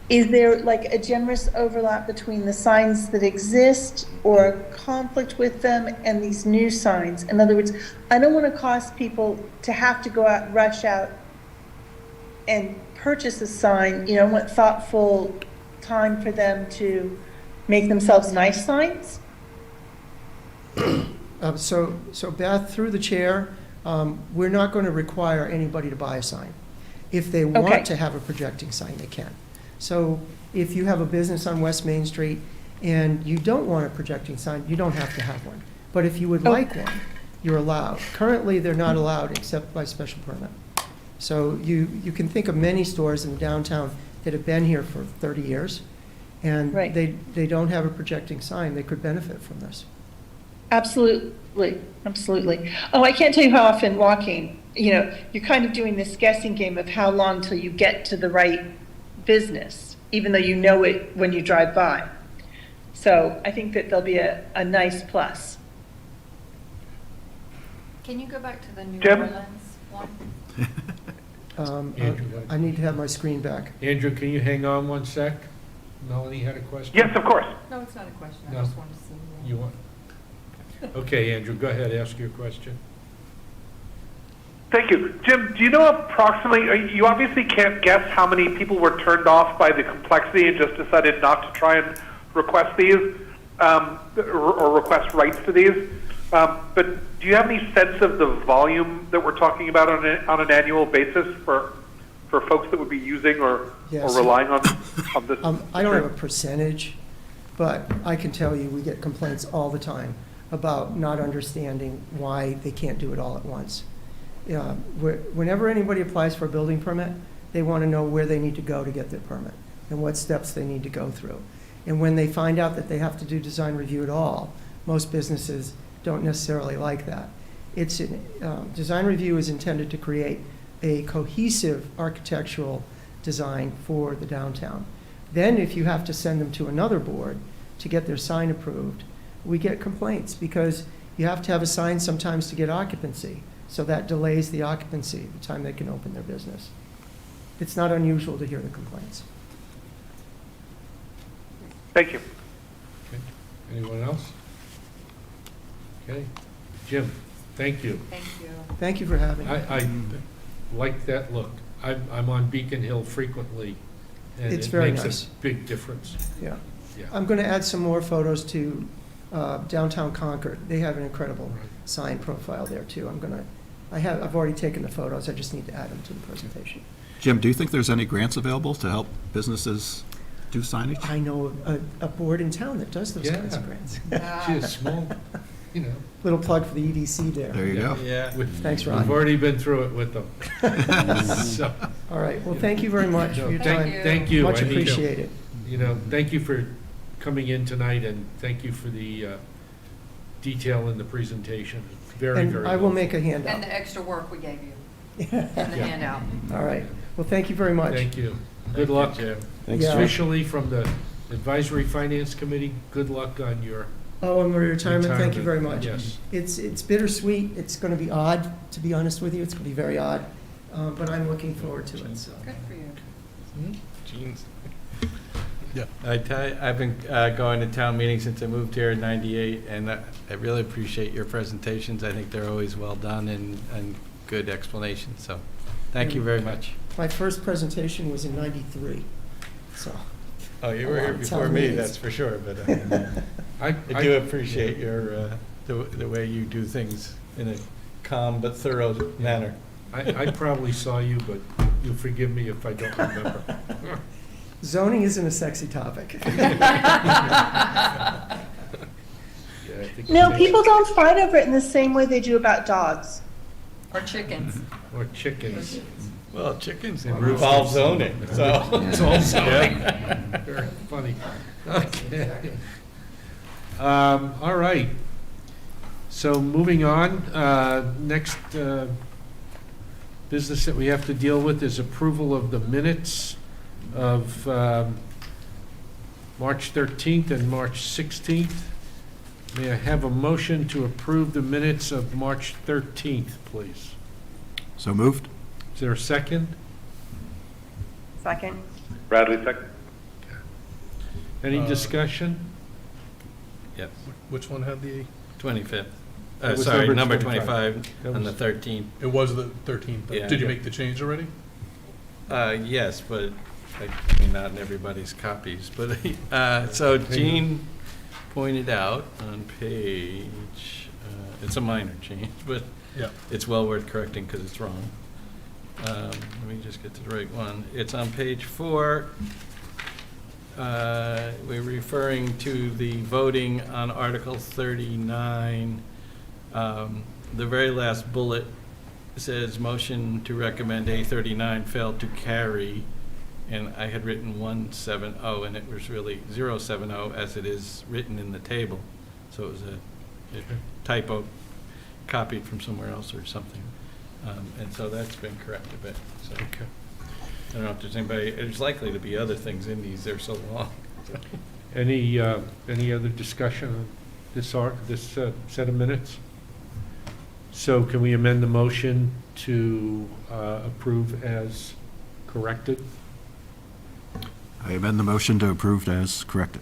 is there like a generous overlap between the signs that exist or conflict with them and these new signs? In other words, I don't want to cause people to have to go out, rush out and purchase a sign. I want thoughtful time for them to make themselves nice signs. So Beth, through the chair, we're not going to require anybody to buy a sign. If they want to have a projecting sign, they can. So if you have a business on West Main Street and you don't want a projecting sign, you don't have to have one. But if you would like one, you're allowed. Currently, they're not allowed except by special permit. So you can think of many stores in the downtown that have been here for 30 years, and Right. they don't have a projecting sign. They could benefit from this. Absolutely, absolutely. Oh, I can't tell you how often walking, you're kind of doing this guessing game of how long till you get to the right business, even though you know it when you drive by. So I think that there'll be a nice plus. Can you go back to the New Jim? Orleans one? Andrew, I need to have my screen back. Andrew, can you hang on one sec? Melanie had a question? Yes, of course. No, it's not a question, I No. just wanted to see. You want? Okay, Andrew, go ahead, ask your question. Thank you. Jim, do you know approximately, you obviously can't guess how many people were turned off by the complexity and just decided not to try and request these, or request rights to these. But do you have any sense of the volume that we're talking about on an annual basis for folks that would be using or Yes. relying on this? I don't have a percentage, but I can tell you, we get complaints all the time about not understanding why they can't do it all at once. Whenever anybody applies for a building permit, they want to know where they need to go to get their permit and what steps they need to go through. And when they find out that they have to do design review at all, most businesses don't necessarily like that. Design review is intended to create a cohesive architectural design for the downtown. Then if you have to send them to another board to get their sign approved, we get complaints because you have to have a sign sometimes to get occupancy. So that delays the occupancy, the time they can open their business. It's not unusual to hear the complaints. Thank you. Okay. Anyone else? Okay. Jim, thank you. Thank you. Thank you for having me. I like that look. I'm on Beacon Hill frequently, and It's it very makes nice. a big difference. Yeah. Yeah. I'm going to add some more photos to downtown Concord. They have an incredible Right. sign profile there too. I've already taken the photos. I just need to add them to the presentation. Jim, do you think there's any grants available to help businesses do signage? I know a board in town that does those Yeah. kinds of grants. She is small, Little plug for the EDC there. There you go. Yeah. Thanks, We've Ron. already been through it with them. So, All right, well, thank you very much for your Thank time. you. Thank you. Much I need to- appreciated. Thank you for coming in tonight, and thank you for the detail in the presentation. Very, And very. I will helpful. make a And handout. the extra work we gave you, All and the handout. right, well, thank you very much. Thank you. Thank Good you, luck. Jim. Thanks, Yeah. Jim. Officially from the Advisory Finance Committee, good luck on your Oh, and my retirement, thank you very much. Yes. It's bittersweet. It's going to be odd, to be honest with you. It's going to be very odd, but I'm looking forward to it, so. Good for you. Jeans. Yeah. I've been going to town meetings since I moved here in '98, and I really appreciate your presentations. I think they're always well done and good explanations, so thank you very much. My first presentation was in '93, so. Oh, you A were lot here of before town me, meetings. that's for sure, but I I do appreciate your, the way you do things in a calm but thorough manner. I probably saw you, but you'll forgive me if I don't remember. Zoning isn't a sexy topic. Yeah, I think No, it people don't fight over it in the same way they do about dogs. Or chickens. takes- Or chickens. Well, chickens And involve roosters. zoning, so. It's all zoning. Very funny. Okay. All right. So moving on, next business that we have to deal with is approval of the minutes of March 13th and March 16th. May I have a motion to approve the minutes of March 13th, please? So moved? Is there a second? Second. Bradley, second. Any discussion? Yes, Which one had the, 25th. It was Sorry, number number 25. 25 That on the was- 13th. it was the 13th, but Yeah. did you make the change already? Yes, but I mean, not in everybody's copies, but, so Jean pointed out on page, it's a minor change, but Yeah. it's well worth correcting because it's wrong. Let me just get to the right one. It's on page 4. We're referring to the voting on Article 39. The very last bullet says, motion to recommend A39 failed to carry. and I had written 170, and it was really 070 as it is written in the table. So it was a typo copied from somewhere else or something. And so that's been corrected a bit. So Okay. I don't know if there's anybody, there's likely to be other things in these, they're so long. Any other discussion on this set of minutes? So can we amend the motion to approve as corrected? I amend the motion to approve as corrected.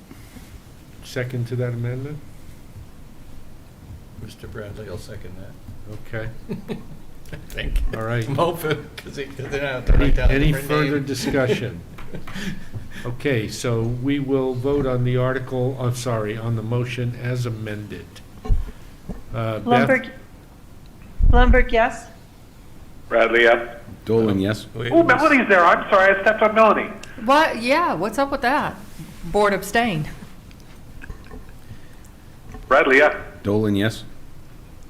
Second to that amendment? Mr. Bradley will second that. Okay. I think. All right. I'm hoping, because they don't have to write down a Any different further name. discussion? Okay, so we will vote on the article, on the motion as amended. Beth? Lundberg, yes? Bradley, yes. Dolan, yes? Wait, Oh, Melanie's there. I'm sorry, I stepped on Melanie. What, yeah, what's up with that? Board abstain. Bradley, yes. Dolan, yes?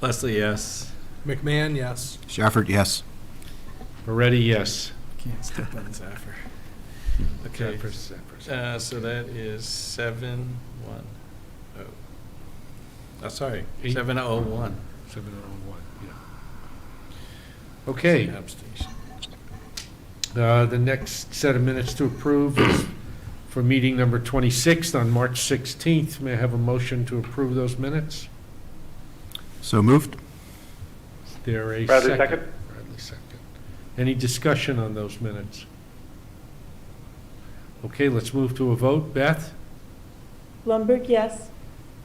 Leslie, yes. McMahon, yes. Shafford, yes. Moretti, yes. Can't step on Zaffer. Okay, so that is 7-1-0. Oh, sorry, 701. 701, yeah. Okay, Abstation. the next set of minutes to approve is for meeting number 26th on March 16th. May I have a motion to approve those minutes? So moved? Is there a Bradley, second? second. Bradley, second. Any discussion on those minutes? Okay, let's move to a vote. Beth? Lundberg, yes?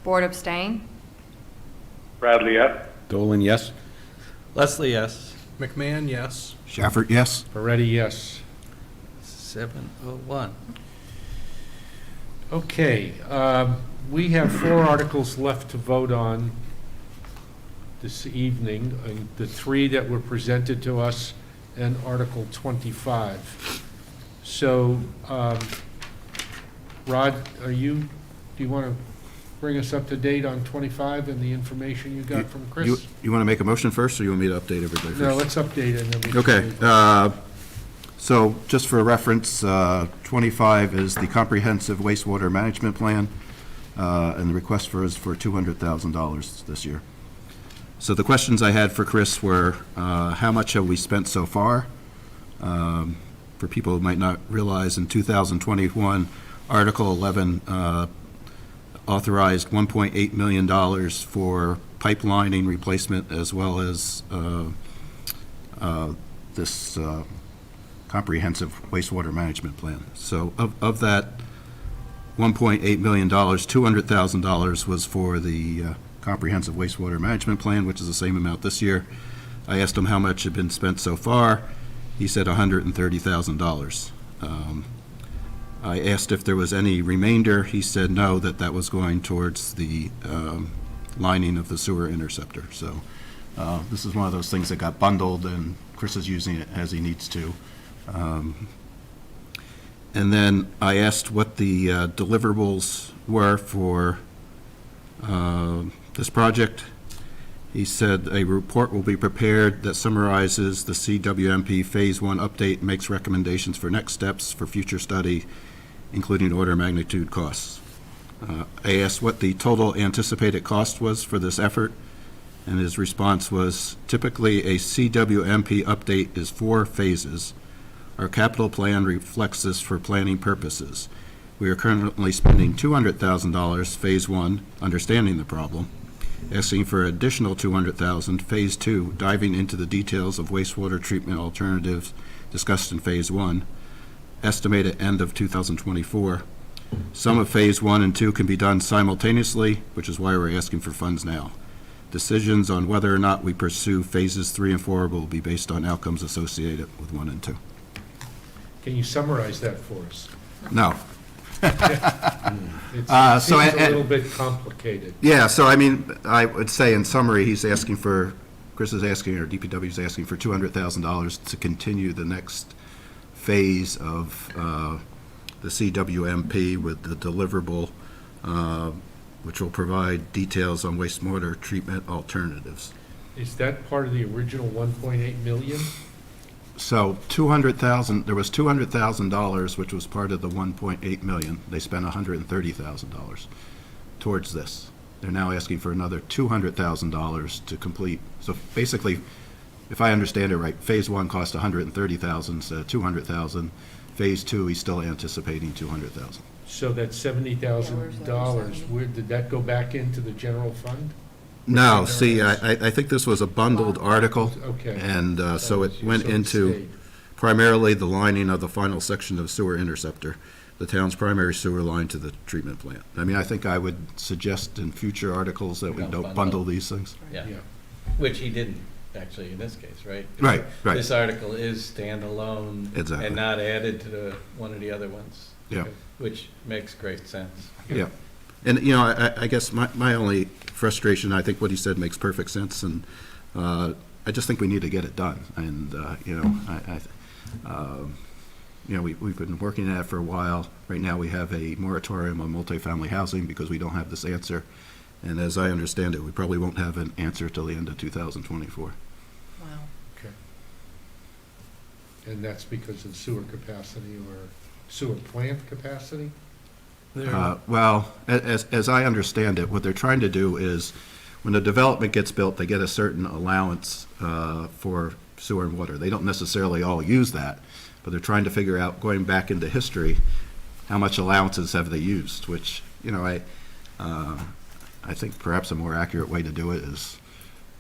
Board abstain? Bradley, yes. Dolan, yes? Leslie, yes. McMahon, yes. Shafford, yes. Moretti, yes. 701. Okay, we have 4 articles left to vote on this evening, the 3 that were presented to us and Article 25. So, Rod, do you want to bring us up to date on 25 and the information you got from Chris? You want to make a motion first, or you want me to update everybody first? No, let's update it and then we can Okay, move on. so just for reference, 25 is the Comprehensive Wastewater Management Plan, and the request is for $200,000 this year. So the questions I had for Chris were, how much have we spent so far? For people who might not realize, in 2021, Article 11 authorized $1.8 million for pipelining replacement, as well as this comprehensive wastewater management plan. So of that $1.8 million, $200,000 was for the comprehensive wastewater management plan, which is the same amount this year. I asked him how much had been spent so far. He said $130,000. I asked if there was any remainder. He said no, that was going towards the lining of the sewer interceptor. So this is one of those things that got bundled, and Chris is using it as he needs to. And then I asked what the deliverables were for this project. He said a report will be prepared that summarizes the CWMP Phase 1 update, makes recommendations for next steps for future study, including order of magnitude costs. I asked what the total anticipated cost was for this effort, and his response was, typically a CWMP update is 4 phases. Our capital plan reflects this for planning purposes. We are currently spending $200,000, Phase 1, understanding the problem, asking for additional $200,000, Phase 2, diving into the details of wastewater treatment alternatives discussed in Phase 1, estimated end of 2024. Some of Phase 1 and 2 can be done simultaneously, which is why we're asking for funds now. Decisions on whether or not we pursue Phases 3 and 4 will be based on outcomes associated with 1 and 2. Can you summarize that for us? No. It So seems a little bit complicated. Yeah, so I mean, I would say in summary, he's asking for, Chris is asking, or DPW is asking for $200,000 to continue the next phase of the CWMP with the deliverable, which will provide details on wastewater treatment alternatives. Is that part of the original 1.8 million? So 200,000, there was $200,000, which was part of the 1.8 million. They spent $130,000 towards this. They're now asking for another $200,000 to complete. So basically, if I understand it right, Phase 1 cost $130,000 instead of $200,000. Phase 2, he's still anticipating $200,000. So that $70,000, where, did that go back into the general fund? No, see, I think this was a bundled article. Okay. And so it went So it into stayed. primarily the lining of the final section of sewer interceptor, the town's primary sewer line to the treatment plant. I mean, I think I would suggest in future articles that we don't bundle these things. Yeah, Yeah. which he didn't, actually, in this case, right? Right, right. This article is standalone. Exactly. And not added to one of the other ones. Yeah. Which makes great sense. Yeah. And, you know, I guess my only frustration, I think what he said makes perfect sense, and I just think we need to get it done. And, you know, we've been working at it for a while. Right now, we have a moratorium on multifamily housing because we don't have this answer. And as I understand it, we probably won't have an answer till the end of 2024. Wow. Okay. And that's because of sewer capacity or sewer plant capacity? Well, as I understand it, what they're trying to do is, when the development gets built, they get a certain allowance for sewer and water. They don't necessarily all use that, but they're trying to figure out, going back into history, how much allowances have they used, which, you know, I think perhaps a more accurate way to do it is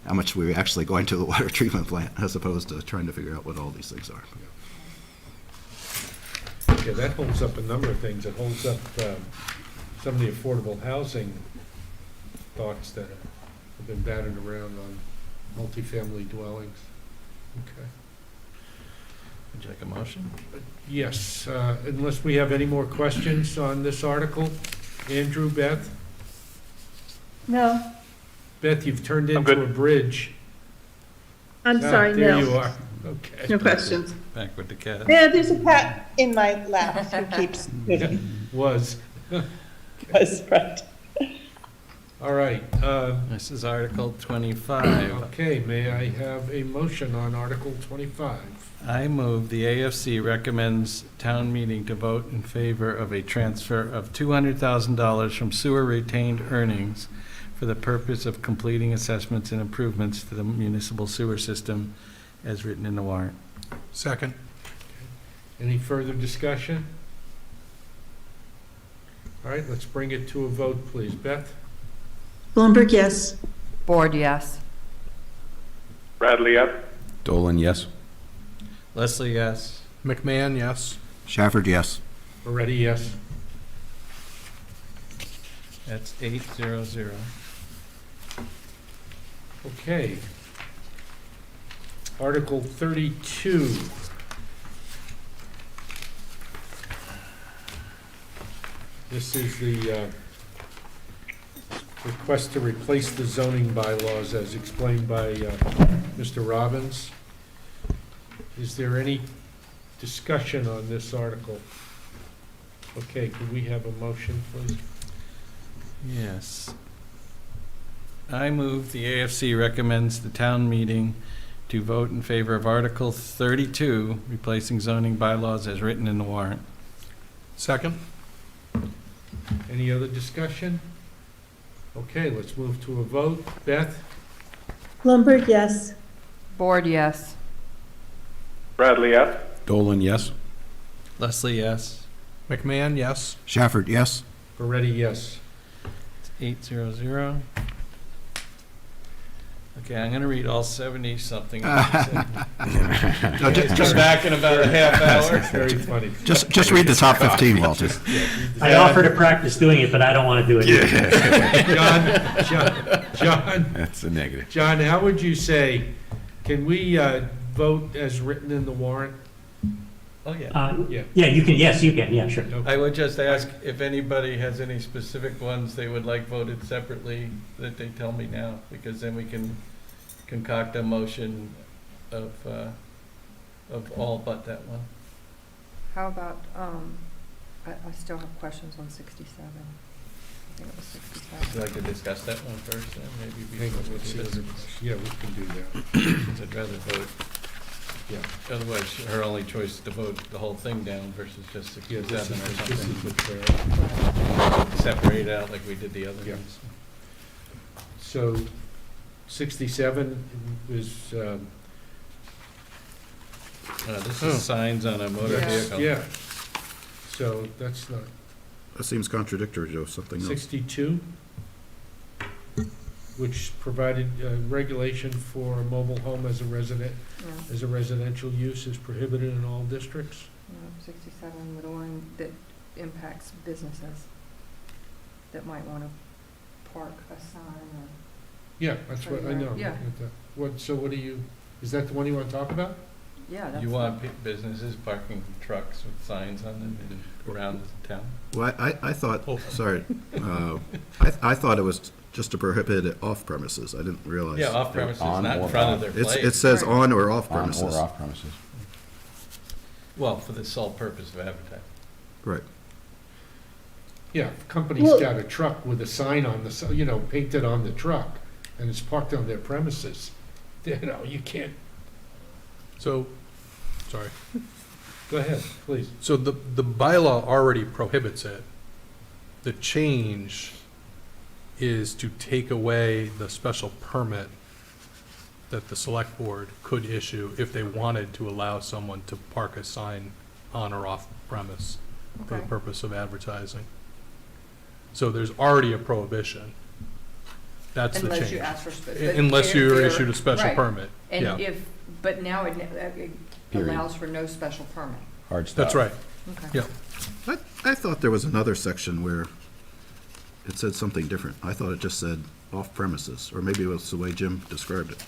how much we're actually going to the water treatment plant, as opposed to trying to figure out what all these things are. Yeah, that holds up a number of things. It holds up some of the affordable housing thoughts that have been battered around on multifamily dwellings. Okay. Would you like a motion? Yes, unless we have any more questions on this article. Andrew, Beth? No, Beth, you've turned I'm into good. a bridge. I'm sorry, There you no. are. Okay. No questions. Back with the cat. Yeah, there's a cat in my lap who keeps moving. Was. That's right. All right. This is Article 25. Okay, may I have a motion on Article 25? I move the AFC recommends town meeting to vote in favor of a transfer of $200,000 from sewer retained earnings for the purpose of completing assessments and improvements to the municipal sewer system as written in the warrant. Second. Any further discussion? All right, let's bring it to a vote, please. Beth? Blumberg, yes. Board, yes. Bradley, yes. Dolan, yes. Leslie, yes. McMahon, yes. Shafford, yes. Moretti, yes. That's 800. Okay. Article 32. This is the request to replace the zoning bylaws as explained by Mr. Robbins. Is there any discussion on this article? Okay, could we have a motion, please? Yes. I move the AFC recommends the town meeting to vote in favor of Article 32, replacing zoning bylaws as written in the warrant. Second. Any other discussion? Okay, let's move to a vote. Beth? Blumberg, yes. Board, yes. Bradley, yes. Dolan, yes. Leslie, yes. McMahon, yes. Shafford, yes. Moretti, yes. It's 800. Okay, I'm going to read all 70-something. Come No, just back in about a half hour. Very funny. Just read the top 15, Walter. I offer to practice doing it, but I don't want to do it. John, That's a negative. John, how would you say, can we vote as written in the warrant? Oh, yeah. Yeah. Yeah, you can, yes, you can, yeah, sure. I would just ask if anybody has any specific ones they would like voted separately, that they tell me now, because then we can concoct a motion of all but that one. How about, I still have questions on 67. I think it was 67. Would you like to discuss that one first, then maybe Hang on, before we let's see do other this? questions. Yeah, we can do that. Because I'd rather vote Yeah. Otherwise, her only choice is to vote the whole thing down versus just Yeah, 67 this or is, this is something. with the, Separate it out like we did the other Yeah. ones. so 67 is, This is signs on a motor Yeah. vehicle. yeah. So that's not, That seems contradictory to something else. 62, which provided regulation for a mobile home as a resident, Yeah. as a residential use is prohibited in all districts. 67 with one that impacts businesses that might want to park a sign or. Yeah, that's what, I know. Yeah. So what do you, is that the one you want to talk about? Yeah, that's. You want businesses parking trucks with signs on them around the town? Well, I thought, Oh. sorry, I thought it was just to prohibit it off premises. I didn't realize. Yeah, off premises, On not in or front off. of their It place. says Right. on or off On premises. or off premises. Well, for the sole purpose of advertising. Right. Yeah, if a company's Well- got a truck with a sign on the, painted on the truck, and it's parked on their premises, you can't, So, sorry. go ahead, please. So the bylaw already prohibits it. The change is to take away the special permit that the select board could issue if they wanted to allow someone to park a sign on or off premise for the Okay. purpose of advertising. So there's already a prohibition. That's the Unless you change. ask for. Unless you're issued a special permit. Yeah, And but now it Period. allows for no special permit. Hard stop. that's right. Okay. Yeah. I thought there was another section where it said something different. I thought it just said off premises, or maybe it was the way Jim described it.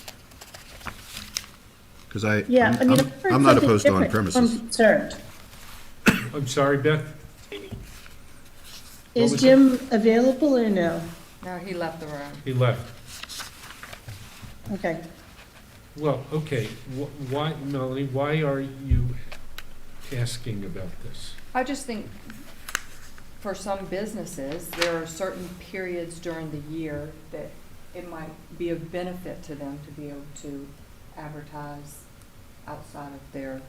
Because Yeah, I mean, I've heard I'm not something opposed to on different. premises. I'm concerned. I'm sorry, Beth? Is was Jim available or no? No, he left the room. He left. Okay. Well, okay, why, Melanie, why are you asking about this? I just think for some businesses, there are certain periods during the year that it might be of benefit to them to be able to advertise outside of their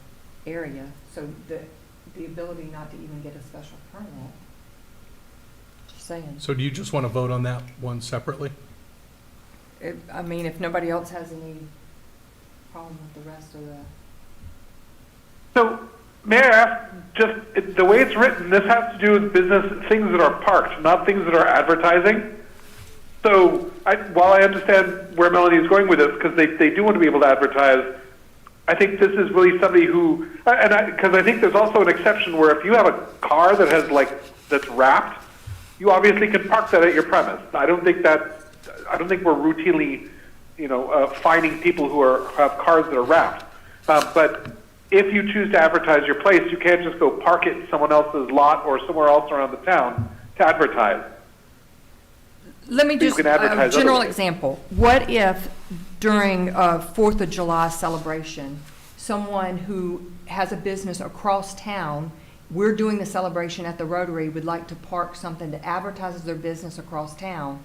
area. So the ability not to even get a special permit. Just saying. So do you just want to vote on that one separately? I mean, if nobody else has any problem with the rest of the. So, may I ask, the way it's written, this has to do with business, things that are parked, not things that are advertising. So, while I understand where Melanie is going with this, because they do want to be able to advertise, I think this is really somebody who, because I think there's also an exception where if you have a car that has that's wrapped, you obviously can park that at your premise. I don't think we're routinely, finding people who have cars that are wrapped. But if you choose to advertise your place, you can't just go park it in someone else's lot or somewhere else around the town to advertise. Let me So you just, can a advertise general otherwise. example. What if during a 4th of July celebration, someone who has a business across town, we're doing the celebration at the Rotary, would like to park something that advertises their business across town?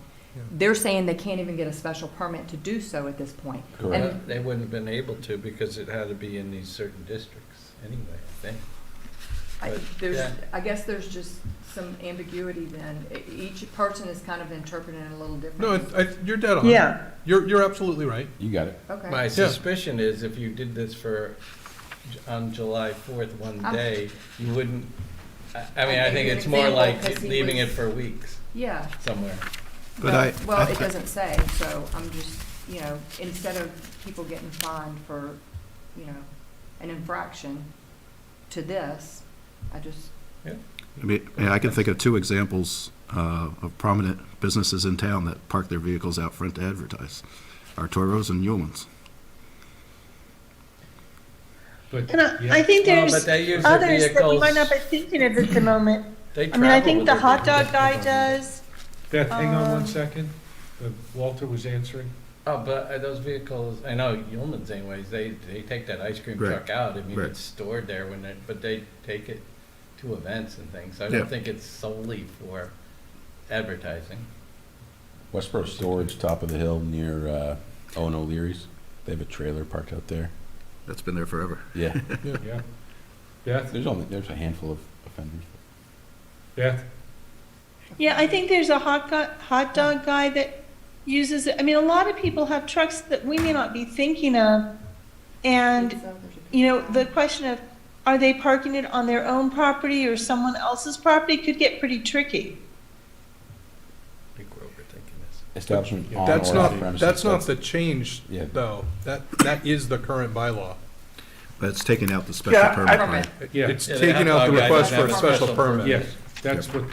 They're saying they can't even get a special permit to do so at this point. Correct. And They wouldn't have been able to because it had to be in these certain districts anyway, I think. Yeah. I guess there's just some ambiguity then. Each person is kind of interpreting it a little No, differently. you're dead on. Yeah. You're absolutely right. You got it. Okay. My suspicion is if you did this on July 4th one day, you wouldn't, I think it's more Example, like 'cause he leaving it was- for weeks Yeah. somewhere. But Well, it doesn't say, so I'm just, instead of people getting fined for, an infraction to this, I just, I can think of two examples of prominent businesses in town that park their vehicles out front to advertise. Arturo's and Yulman's. But, And I think Well, there's but they use their others that we vehicles- might not be thinking of at the moment. They I mean, I travel think with the their hot dog vehicles. guy does. Beth, hang on one Um, second. Walter was answering. Oh, but those vehicles, I know Yulman's anyways, they take that ice cream Right. truck out. I mean, Right. it's stored there but they take it to events and things. So I Yeah. don't think it's solely for advertising. Westborough Storage, top of the hill near Owen O'Leary's. They have a trailer parked out there. That's been there forever. Yeah. Yeah. Beth? There's a handful of offenders. Beth? Yeah, I think there's a hot dog guy that uses it. I mean, a lot of people have trucks that we may not be thinking of. And, you know, the question of, are they parking it on their own property or someone else's property could get pretty tricky. I think we're overthinking this. Establishment on That's or off not, premises. that's not the change, Yeah. though. That is the current bylaw. But it's taking out the special Yeah, permit. I- part. Yeah. It's Yeah, the taking out the hot dog guy request doesn't for a have a special special permit. Yes, that's what,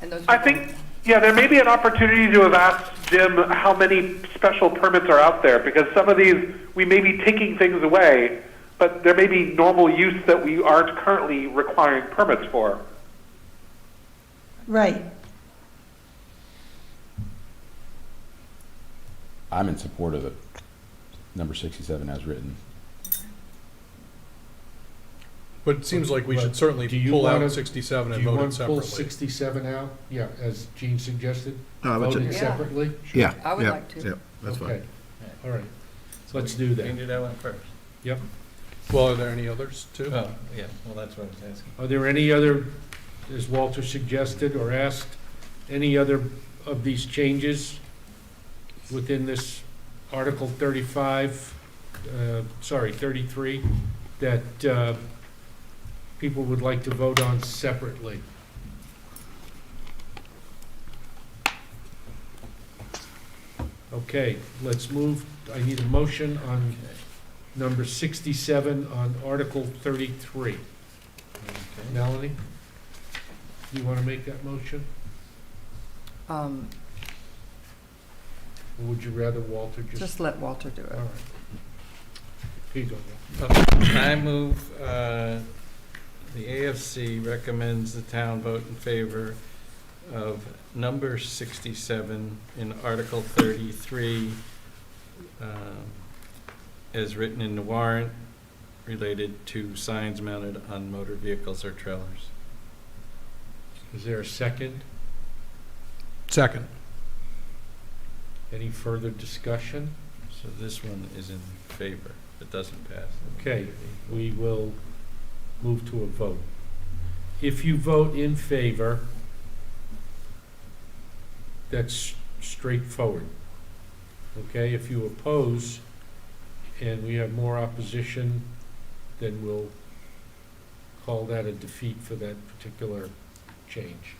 And those I people- think, yeah, there may be an opportunity to have asked Jim how many special permits are out there, because some of these, we may be taking things away, but there may be normal use that we aren't currently requiring permits for. Right. I'm in support of the number 67 as written. But it seems like we should certainly Do you pull wanna- out 67 do and you vote want it to pull separately. 67 out? Yeah, as Gene suggested, No, I would voting say- Yeah. separately? Yeah. I would yeah, like to. Yeah, that's Okay, fine. all right, let's do We can that. do that one first. Yep. Well, are there any others, too? Oh, yeah, well, that's what I was asking. Are there any other, as Walter suggested or asked, any other of these changes within this Article 35, 33, that people would like to vote on separately? Okay, let's move, I need a motion on number 67 on Article 33. Okay. Melanie? Do you want to make that motion? Or would you rather Walter just? Just let Walter do All it. right. Here you go, Walter. I move, the AFC recommends the town vote in favor of number 67 in Article 33, as written in the warrant, related to signs mounted on motor vehicles or trailers. Is there a second? Second. Any further discussion? So this one is in favor. It doesn't pass. Okay, we will move to a vote. If you vote in favor, that's straightforward. Okay, if you oppose and we have more opposition, then we'll call that a defeat for that particular change.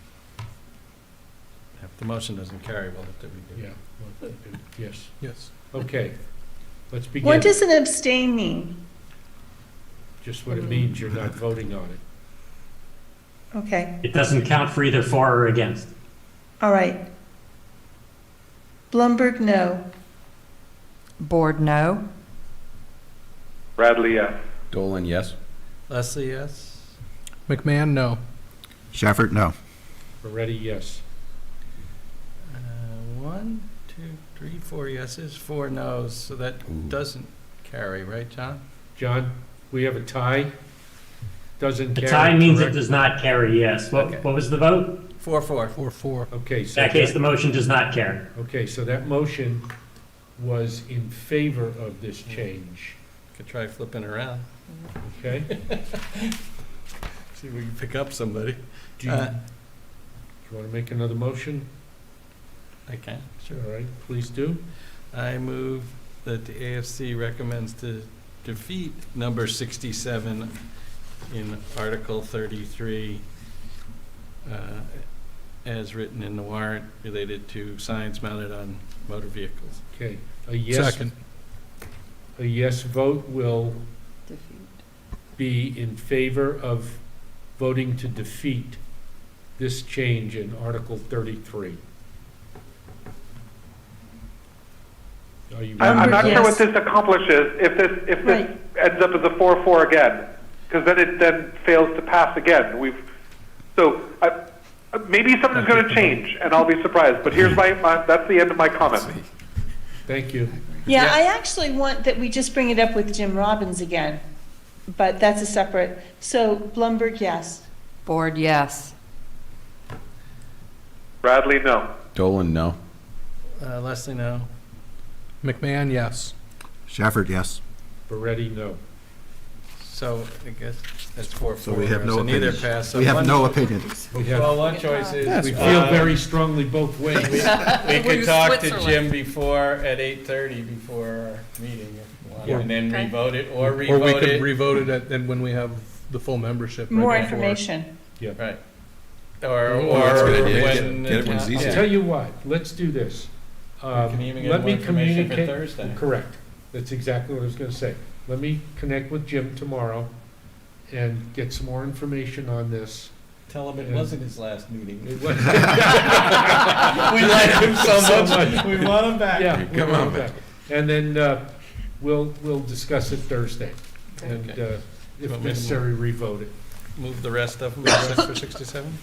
If the motion doesn't carry, we'll have to redo it. Yeah, yes. Yes. Okay, let's begin. What does an abstain mean? Just what it means, you're not voting on it. Okay, It doesn't count for either for or against. all right. Blumberg, no. Board, no. Bradley, yes. Dolan, yes. Leslie, yes? McMahon, no. Shafford, no. Moretti, yes. 1, 2, 3, 4 yeses, 4 noes, so that Ooh. doesn't carry, right, John? John, we have a tie? Doesn't The carry, tie means it correct? does not carry, yes. Okay. What was the vote? 4-4. 4-4. Okay, In so that case, the motion does not carry. okay, so that motion was in favor of this change, Could try flipping around, okay? see if we can pick up somebody. Do you want to make another motion? I can, sure. All right, please do. I move that the AFC recommends to defeat number 67 in Article 33, as written in the warrant related to signs mounted on motor vehicles. Okay, a yes, Second. a yes vote will Defeat. be in favor of voting to defeat this change in Article 33. Are you I'm not sure what Yes. this accomplishes if this Right. ends up as a 4-4 again, because then it then fails to pass again. Maybe something's going to change, and I'll be surprised. But here's that's the end of my comment. Thank you. Yeah, Yeah. I actually want that we just bring it up with Jim Robbins again, but that's a separate, so Blumberg, yes. Board, yes. Bradley, no. Dolan, no. Leslie, no? McMahon, yes. Shafford, yes. Moretti, no. So I guess that's 4-4. So we have no So neither opinion. passed. So We have one- no opinion. We have, Well, one choice is. we feel very strongly both ways. We could talk to Switzerland. Jim before, at 8:30 before our meeting, if you want, Yeah. and then Okay. revote it, or Or we revote could it. revote it at, and when we have the full membership. right More before. information. Right. Oh, Or that's a good idea. when. Get it when it's yeah. easier. I'll tell you what, let's do this. We can even get Let more me information for communicate. Thursday. Correct. That's exactly what I was gonna say. Let me connect with Jim tomorrow and get some more information on this. Tell him it Yeah. wasn't his last meeting. It was- We like him so So much, much. we want him back. Yeah. Come we'll on go back. And then, we'll discuss it Thursday. And, Okay. if Want me to necessary, revote it. Move the rest of them. For 67?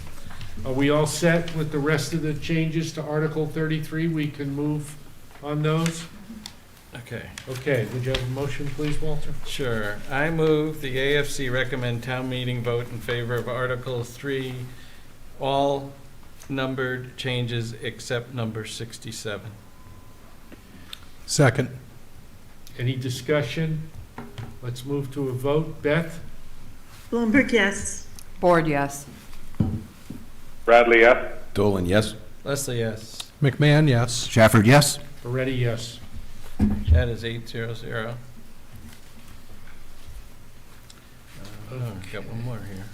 Are we all set with the rest of the changes to Article 33? We can move on those? Okay. Okay, would you have a motion, please, Walter? Sure. I move the AFC recommend town meeting vote in favor of Article 3, all numbered changes except number 67. Second. Any discussion? Let's move to a vote. Beth? Bloomberg, yes. Board, yes. Bradley, yes. Dolan, yes? Leslie, yes. McMahon, yes. Shafford, yes? Moretti, yes. That is 800. Got one more here.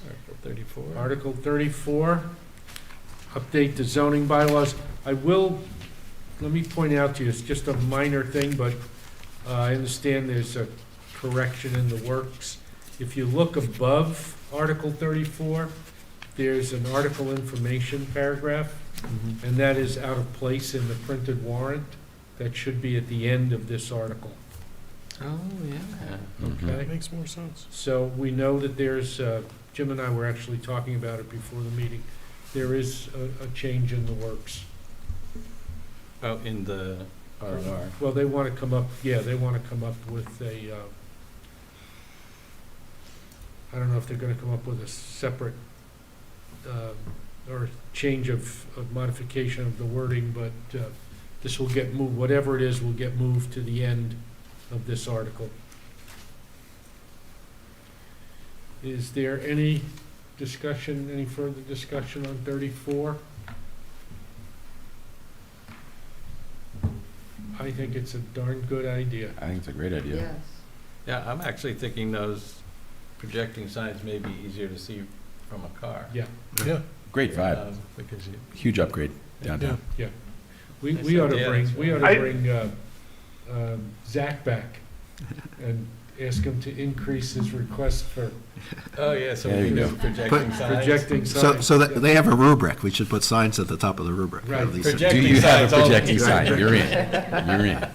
Article 34. Article 34, update the zoning bylaws. Let me point out to you, it's just a minor thing, but I understand there's a correction in the works. If you look above Article 34, there's an article information paragraph, Mhm. and that is out of place in the printed warrant. That should be at the end of this article, Oh, yeah. okay? Makes more sense. So we know that there's, Jim and I were actually talking about it before the meeting. There is a change in the works. Oh, in the R&R. Well, they want to come up, they want to come up with a, I don't know if they're going to come up with a separate, or change of modification of the wording, but this will get moved, whatever it is, will get moved to the end of this article. Is there any discussion, any further discussion on 34? I think it's a darn good idea. I think it's a great idea. Yes. Yeah, I'm actually thinking those projecting signs may be easier to see from a car. Yeah, Yeah. Great vibe. Because you, Huge upgrade downtown. we Nice ought to idea, bring, that's we ought right. to bring Zach back and ask him to increase his request for oh, yeah, so There we you can go. do projecting signs. projecting So, signs. so that they have a rubric. We should put signs at the top of the rubric. Right. At least. Projecting Do you have signs a only. projecting sign? You're in. You're in.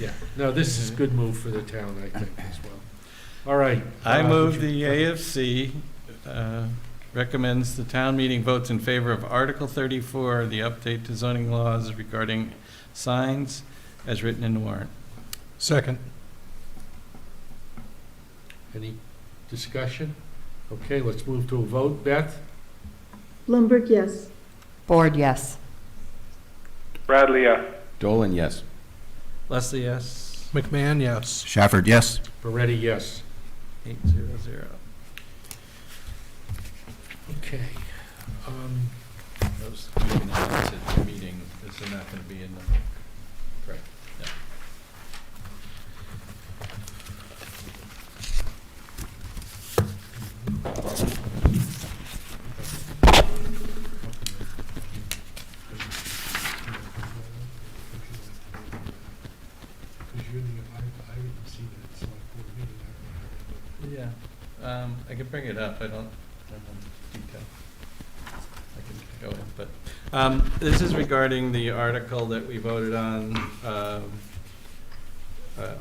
Yeah, no, this is a good move for the town, I think, as well. All right. I move would you- the AFC recommends the town meeting votes in favor of Article 34, the update to zoning laws regarding signs as written in the warrant. Second. Any discussion? Okay, let's move to a vote. Beth? Bloomberg, yes. Board, yes. Bradley, yes. Dolan, yes. Leslie, yes. McMahon, yes. Shafford, yes? Moretti, yes. 800. Okay. Those you can announce at the meeting, because they're not going to be in the. Right. Yeah. Because you're I didn't see that select board meeting. Yeah, I can bring it up, I don't have detail. I can go in, but, this is regarding the article that we voted on,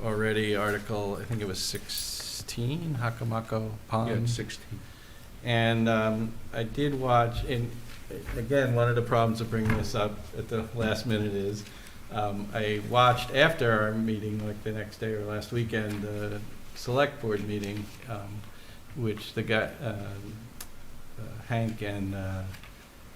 already, article, I think it was 16, Hakamako Yeah, Pond. 16. And I did watch, and again, one of the problems of bringing this up at the last minute is, I watched after our meeting, like the next day or last weekend, the select board meeting, which the guy, Hank and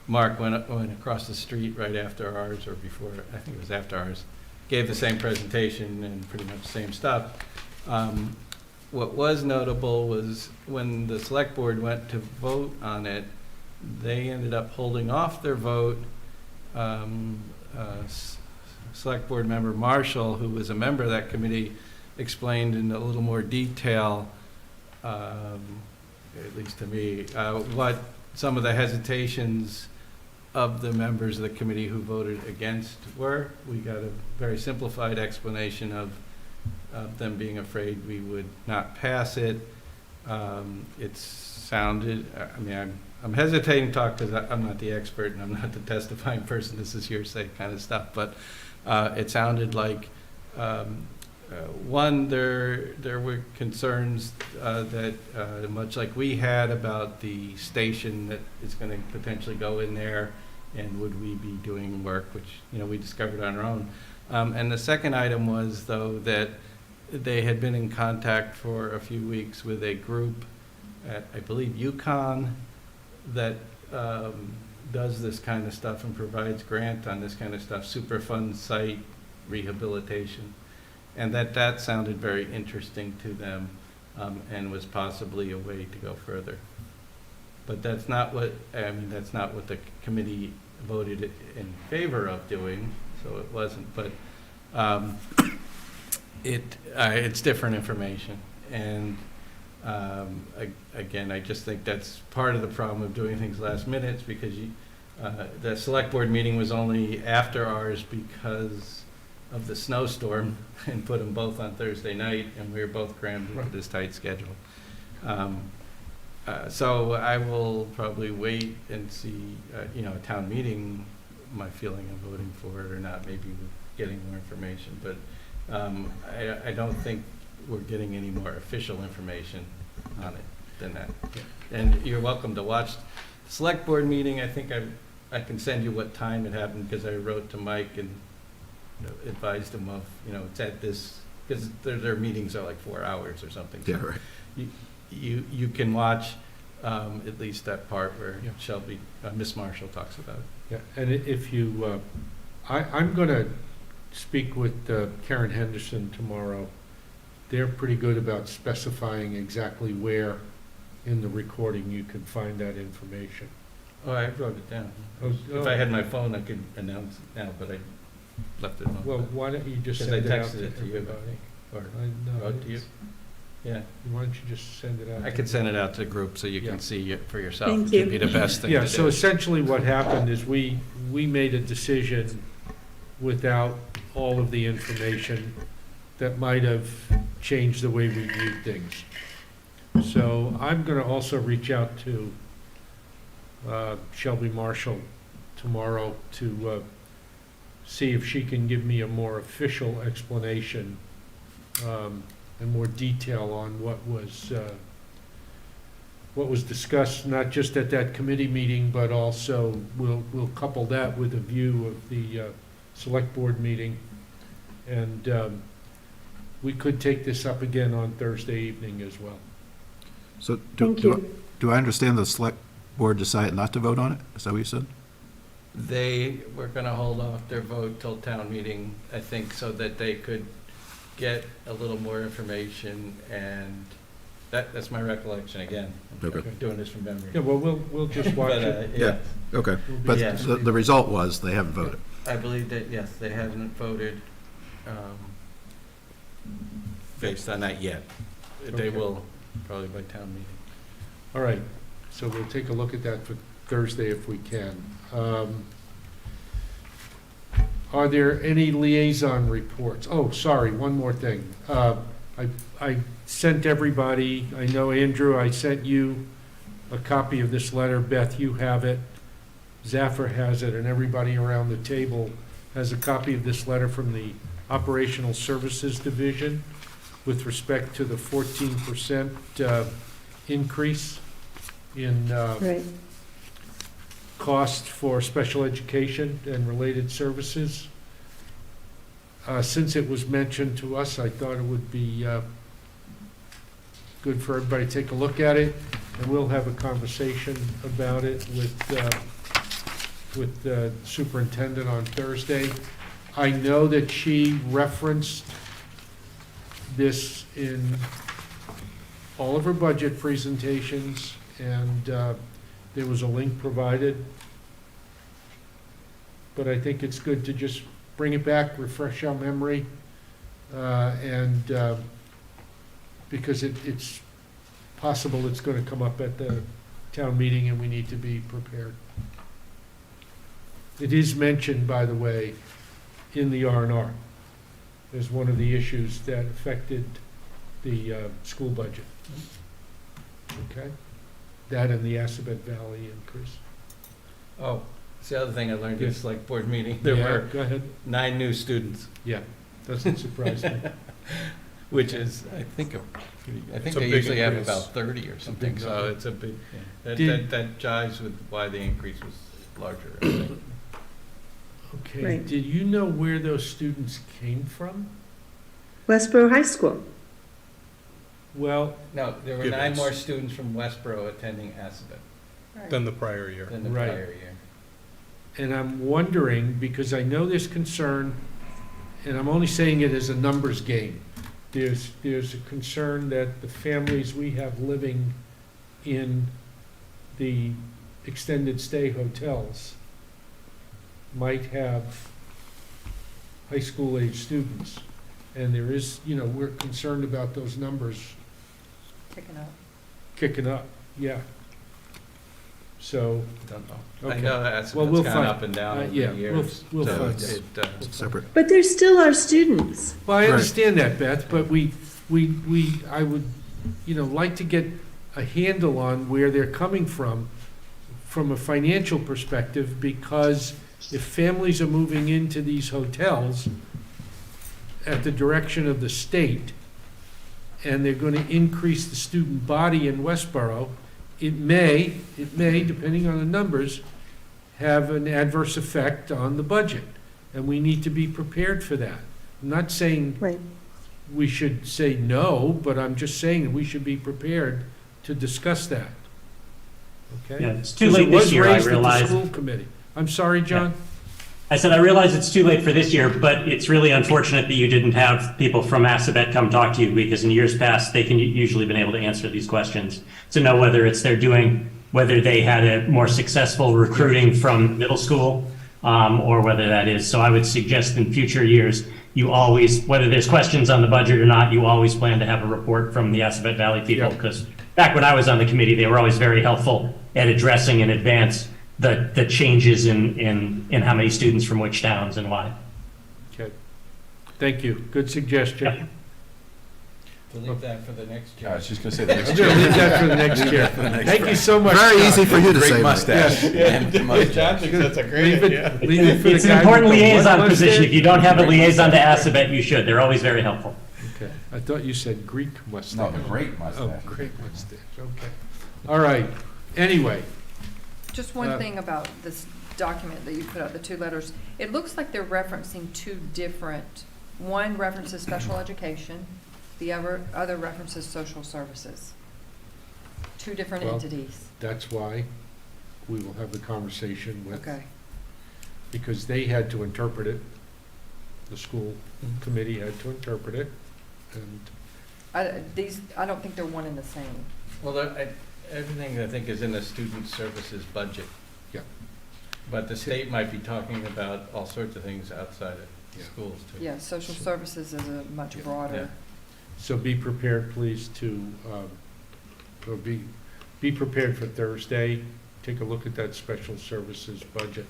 Mark went across the street right after ours, or before, I think it was after ours, gave the same presentation and pretty much the same stuff. What was notable was when the select board went to vote on it, they ended up holding off their vote. Select board member Marshall, who was a member of that committee, explained in a little more detail, at least to me, what some of the hesitations of the members of the committee who voted against were. We got a very simplified explanation of them being afraid we would not pass it. It sounded, I mean, I'm hesitating to talk because I'm not the expert and I'm not the testifying person. This is hearsay kind of stuff, but it sounded like, one, there were concerns that, much like we had about the station that is going to potentially go in there, and would we be doing work, which, you know, we discovered on our own. And the second item was, though, that they had been in contact for a few weeks with a group at, I believe, Yukon, that does this kind of stuff and provides grant on this kind of stuff, Superfund site rehabilitation. And that sounded very interesting to them, and was possibly a way to go further. But that's not what, I mean, that's not what the committee voted in favor of doing, so it wasn't. But it's different information. And again, I just think that's part of the problem of doing things last minute, because the select board meeting was only after ours because of the snowstorm, and put them both on Thursday night, and we were both crammed into this tight schedule. So I will probably wait and see, you know, a town meeting, my feeling of voting for it or not, maybe getting more information. But I don't think we're getting any more official information on it than that. And you're welcome to watch the select board meeting. I think I can send you what time it happened, because I wrote to Mike and, you know, advised him of, you know, it's at this, because their meetings are like 4 hours or something. So Yeah, right. you can watch at least that part where Shelby, Miss Marshall talks about it. Yeah, and if you, I'm going to speak with Karen Henderson tomorrow. They're pretty good about specifying exactly where in the recording you can find that information. Oh, I wrote it down. Oh, If I had my phone, I could announce it now, but I left it home. Well, why don't you just Because send I it out texted to it to you. everybody? Or I know, wrote to you? it's- Yeah, Why don't you just send it out? I to could send it out to the group so you Yeah. can see it for yourself. Thank It'd be you. the best thing to do. Yeah, so essentially what happened is we made a decision without all of the information that might have changed the way we viewed things. So I'm going to also reach out to Shelby Marshall tomorrow to see if she can give me a more official explanation and more detail on what was discussed, not just at that committee meeting, but also we'll couple that with a view of the select board meeting. And we could take this up again on Thursday evening as well. So Thank you. do I understand the select board decided not to vote on it? Is that what you said? They were gonna hold off their vote till town meeting, I think, so that they could get a little more information, and that's my recollection again. I'm Okay. doing this from memory. Yeah, well, we'll just watch But, it. yeah, Okay. We'll be- But Yeah. the result was they haven't voted. I believe that, yes, they haven't voted based on that yet. They Okay. will probably by town meeting. All right, so we'll take a look at that for Thursday if we can. Are there any liaison reports? Oh, sorry, one more thing. I sent everybody, I know, Andrew, I sent you a copy of this letter. Beth, you have it. Zaffer has it, and everybody around the table has a copy of this letter from the Operational Services Division with respect to the 14% increase in Right. cost for special education and related services. Since it was mentioned to us, I thought it would be good for everybody to take a look at it, and we'll have a conversation about it with the superintendent on Thursday. I know that she referenced this in all of her budget presentations, and there was a link provided. But I think it's good to just bring it back, refresh our memory, and because it's possible it's going to come up at the town meeting and we need to be prepared. It is mentioned, by the way, in the R&R as one of the issues that affected the school budget. Okay? That and the Assabet Valley increase. Oh, it's the other thing I learned at the Yes. select board meeting. There Yeah, were go ahead. 9 new students, Yeah, doesn't surprise me. which is, I think It's a they big usually have increase. about 30 or something, big so number. it's a big, Did- that jives with why the increase was larger, I think. Okay, Right. did you know where those students came from? Westborough High School. Well, No, there were Gibbons. 9 more students from Westborough attending Assabet Than the prior year. than the Right. prior year. and I'm wondering, because I know there's concern, and I'm only saying it as a numbers game. There's a concern that the families we have living in the extended stay hotels might have high school age students. And there is, we're concerned about those numbers Picking up. kicking up, yeah. So, Don't know. I okay. know Assabet's Well, we'll gone find- up and down over yeah, the years. we'll so find it's- Separate. But they're still our students. Well, I Right. understand that, Beth, but I would, like to get a handle on where they're coming from a financial perspective, because if families are moving into these hotels at the direction of the state, and they're gonna increase the student body in Westborough, it may, depending on the numbers, have an adverse effect on the budget, and we need to be prepared for that. I'm not saying Right. we should say no, but I'm just saying that we should be prepared to discuss that. Okay? Yeah, it's too late this year, I Because it was realize. raised at the school committee. I'm sorry, John? I said, I realize it's too late for this year, but it's really unfortunate that you didn't have people from Assabet come talk to you, because in years past, they can usually been able to answer these questions, to know whether it's whether they had a more successful recruiting from middle school, or whether that is. So I would suggest in future years, you always, whether there's questions on the budget or not, you always plan to have a report from the Assabet Valley people, Yeah. because back when I was on the committee, they were always very helpful at addressing in advance the changes in how many students from which towns and why. Okay. Thank you. Good suggestion. To leave that for the next I year. was just gonna say the next I'm gonna leave that for the next year. Thank you so much. Very John. easy for you to say. Great Mike. mustache. And mustache. that's a Leave it, leave it for the It's guy an with important the liaison what position. mustache? If you don't have a liaison to Assabet, you should. They're always very helpful. Okay, I thought you said Greek mustache. No, the great Oh, mustache. great mustache, okay. All right, anyway, Just one Uh, thing about this document that you put out, the 2 letters. It looks like they're referencing 2 different, one references special education, the other references social services. 2 different Well, entities. that's why we will have the conversation with, Okay. because they had to interpret it. The school committee had to interpret it, and, I don't think they're one and the same. Well, everything I think is in the student services budget. Yeah. But the state might be talking about all sorts of things outside of Yeah. schools too. Yeah, social services is a much Yeah. broader. so be prepared, please, to, or be prepared for Thursday. Take a look at that special services budget.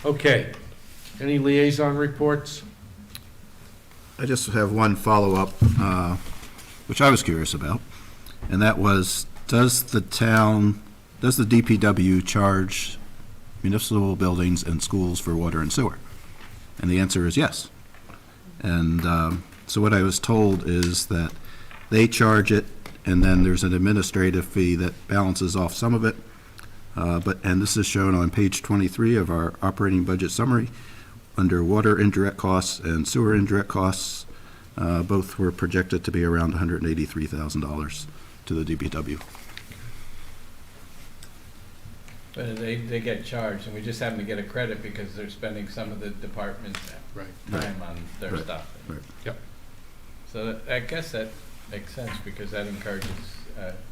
Okay, any liaison reports? I just have one follow-up, which I was curious about, and that was, does the DPW charge municipal buildings and schools for water and sewer? And the answer is yes. And so what I was told is that they charge it, and then there's an administrative fee that balances off some of it. And this is shown on page 23 of our operating budget summary. Under water indirect costs and sewer indirect costs, both were projected to be around $183,000 to the DPW. But they get charged, and we just happen to get a credit because they're spending some of the department's Right. time on their Right. stuff. Right. So I guess that makes sense, because that encourages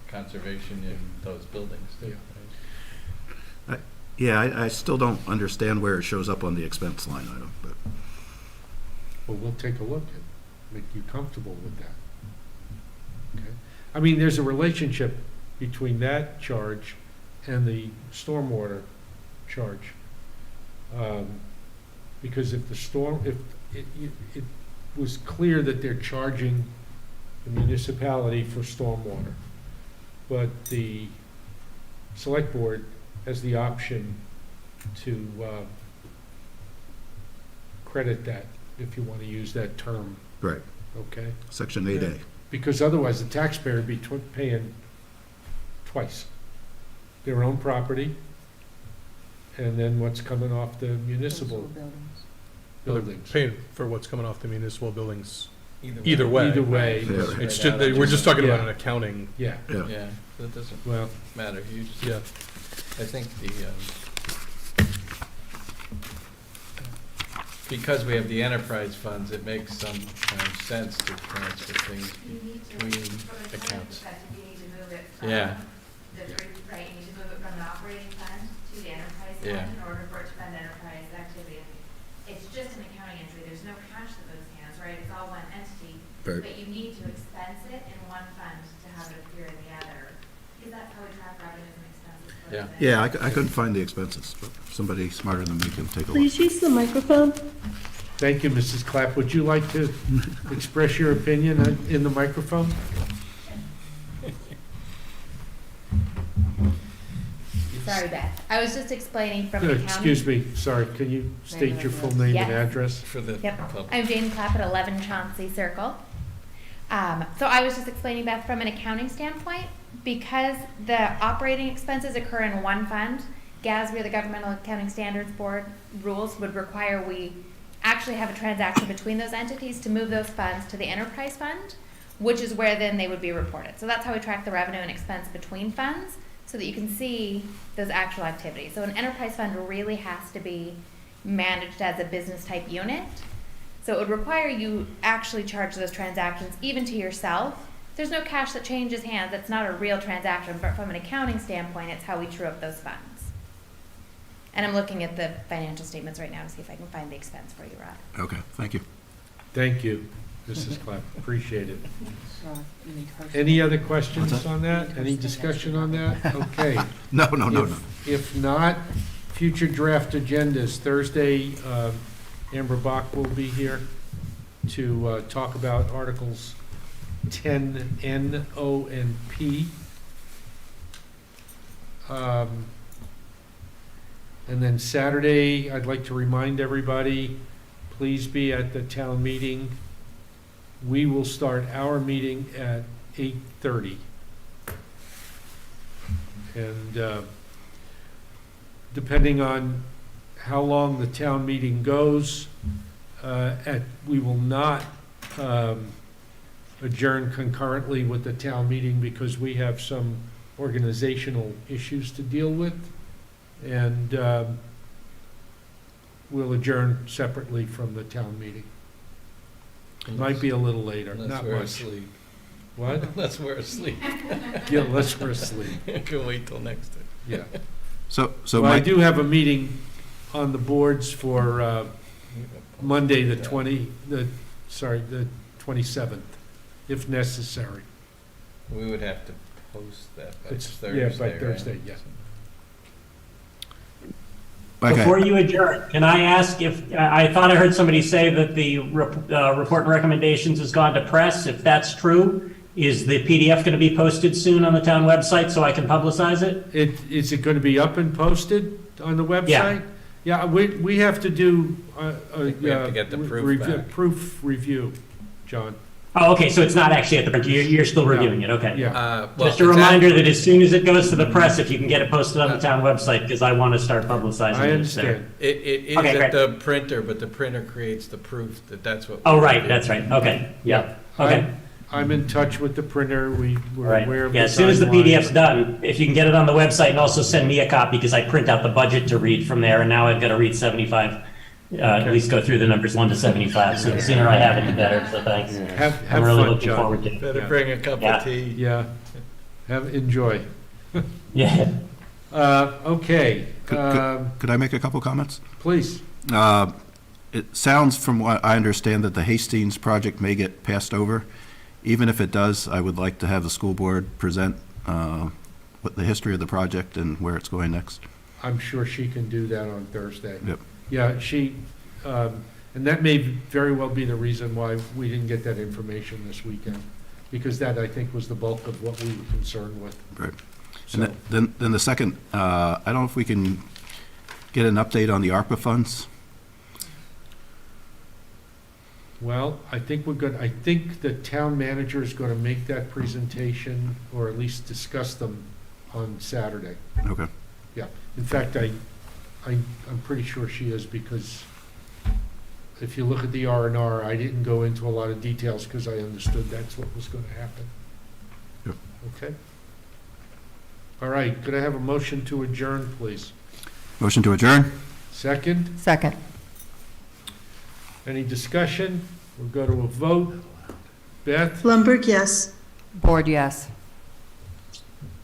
conservation in those buildings too. right? Yeah, I still don't understand where it shows up on the expense line item, but. Well, we'll take a look and make you comfortable with that. Okay? I mean, there's a relationship between that charge and the stormwater charge. Because if it was clear that they're charging the municipality for stormwater, but the select board has the option to credit that, if you want to use that term, Right, okay? section 8A. Because otherwise, the taxpayer would be paying twice. Their own property, and then what's coming off the municipal They're buildings. paying for what's coming off the municipal buildings Either either way. Either way, Yeah. It's Spread out just, we're just talking about Yeah. an accounting, yeah, Yeah, Yeah, that doesn't well, matter. You just, yeah. I think because we have the enterprise funds, it makes some sense to transfer things between accounts. You need to move it from Yeah. right, you need to move it from the operating fund to the enterprise Yeah. fund in order for it to fund enterprise activity. It's just an accounting entry, there's no cash that moves hands, right? It's all one entity. Right. But you need to expense it in one fund to have it appear in the other. Because that's how we track revenues and expenses. for Yeah. the- yeah, I couldn't find the expenses, but somebody smarter than me can take a look. Please use the microphone. thank you, Mrs. Clapp. Would you like to express your opinion in the microphone? Sorry, Beth. I was just explaining from an accounting. Excuse me, sorry, can you state your full name and Yes. address? For the Yep, public. I'm Jane Clapp at 11 Chauncey Circle. So I was just explaining, Beth, from an accounting standpoint, because the operating expenses occur in one fund, GASB, or the Governmental Accounting Standards Board rules would require we actually have a transaction between those entities to move those funds to the enterprise fund, which is where then they would be reported. So that's how we track the revenue and expense between funds, so that you can see those actual activities. So an enterprise fund really has to be managed as a business type unit. So it would require you actually charge those transactions even to yourself. There's no cash that changes hands, that's not a real transaction, but from an accounting standpoint, it's how we true up those funds. And I'm looking at the financial statements right now to see if I can find the expense for you, Rod. Okay, thank you. Thank you, Mrs. Clapp, appreciate it. Any other questions on that? Any discussion on that? Okay. No. If not, future draft agendas, Thursday, Amber Bach will be here to talk about Articles 10, N, O, and P. And then Saturday, I'd like to remind everybody, please be at the town meeting. We will start our meeting at 8:30. And depending on how long the town meeting goes, we will not adjourn concurrently with the town meeting because we have some organizational issues to deal with. And we'll adjourn separately from the town meeting. Might be a little later, Unless not we're much. asleep. What? Unless we're asleep. Yeah, unless we're asleep, Can wait till next time. yeah. So Well, I Mike, do have a meeting on the boards for Monday, the 27th, if necessary. We would have to post that by It's, Thursday, yeah, by right? Thursday, yeah. Before okay, you adjourn, can I ask if, I thought I heard somebody say that the report and recommendations has gone to press. If that's true, is the PDF going to be posted soon on the town website so I can publicize it? Is it going to be up and posted on the website? Yeah, we have to do We have to get the proof back. proof review, John. Oh, okay, so it's not actually at the printer, you're still reviewing it, okay. Yeah. Well, Just a reminder that as soon as it goes to the press, if you can get it posted on the town website, because I want to start publicizing I it there. understand. It is Okay, at great. the printer, but the printer creates the proof that that's what. Oh, we right, did. that's right, okay, yeah, okay. I'm in touch with the printer. We're All right. aware of the Yeah, as soon as the timeline. PDF's done, if you can get it on the website and also send me a copy, because I print out the budget to read from there, and now I've got to read 75 at least go through the numbers 1 to 75. So the sooner I have it, the better. So thanks. Have I'm really fun, looking John. forward to it. Better Yeah. bring a cup Yeah. of tea. Yeah, enjoy. Yeah. Okay, Could I make a couple comments? please. It sounds from what I understand that the Hastings project may get passed over. Even if it does, I would like to have the school board present what the history of the project and where it's going next. I'm sure she can do that on Thursday. Yep. Yeah, and that may very well be the reason why we didn't get that information this weekend, because that, I think, was the bulk of what we were concerned with. Right. So, And then the second, I don't know if we can get an update on the ARPA funds. well, I think I think the town manager is gonna make that presentation, or at least discuss them on Saturday. Okay. Yeah, in fact, I'm pretty sure she is, because if you look at the R&R, I didn't go into a lot of details because I understood that's what was gonna happen. Yep. Okay? All right, could I have a motion to adjourn, please? Motion to adjourn? Second, Second. any discussion? We'll go to a vote. Beth? Blumberg, yes. Board, yes.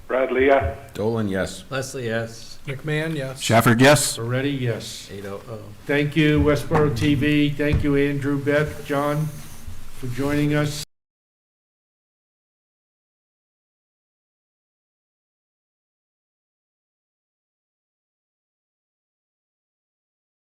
Bradley, yeah. Dolan, yes. Leslie, yes. McMahon, yes. Shafford, yes? Already, yes. 8:00. Thank you, Westborough TV. Thank you, Andrew, Beth, John, for joining us.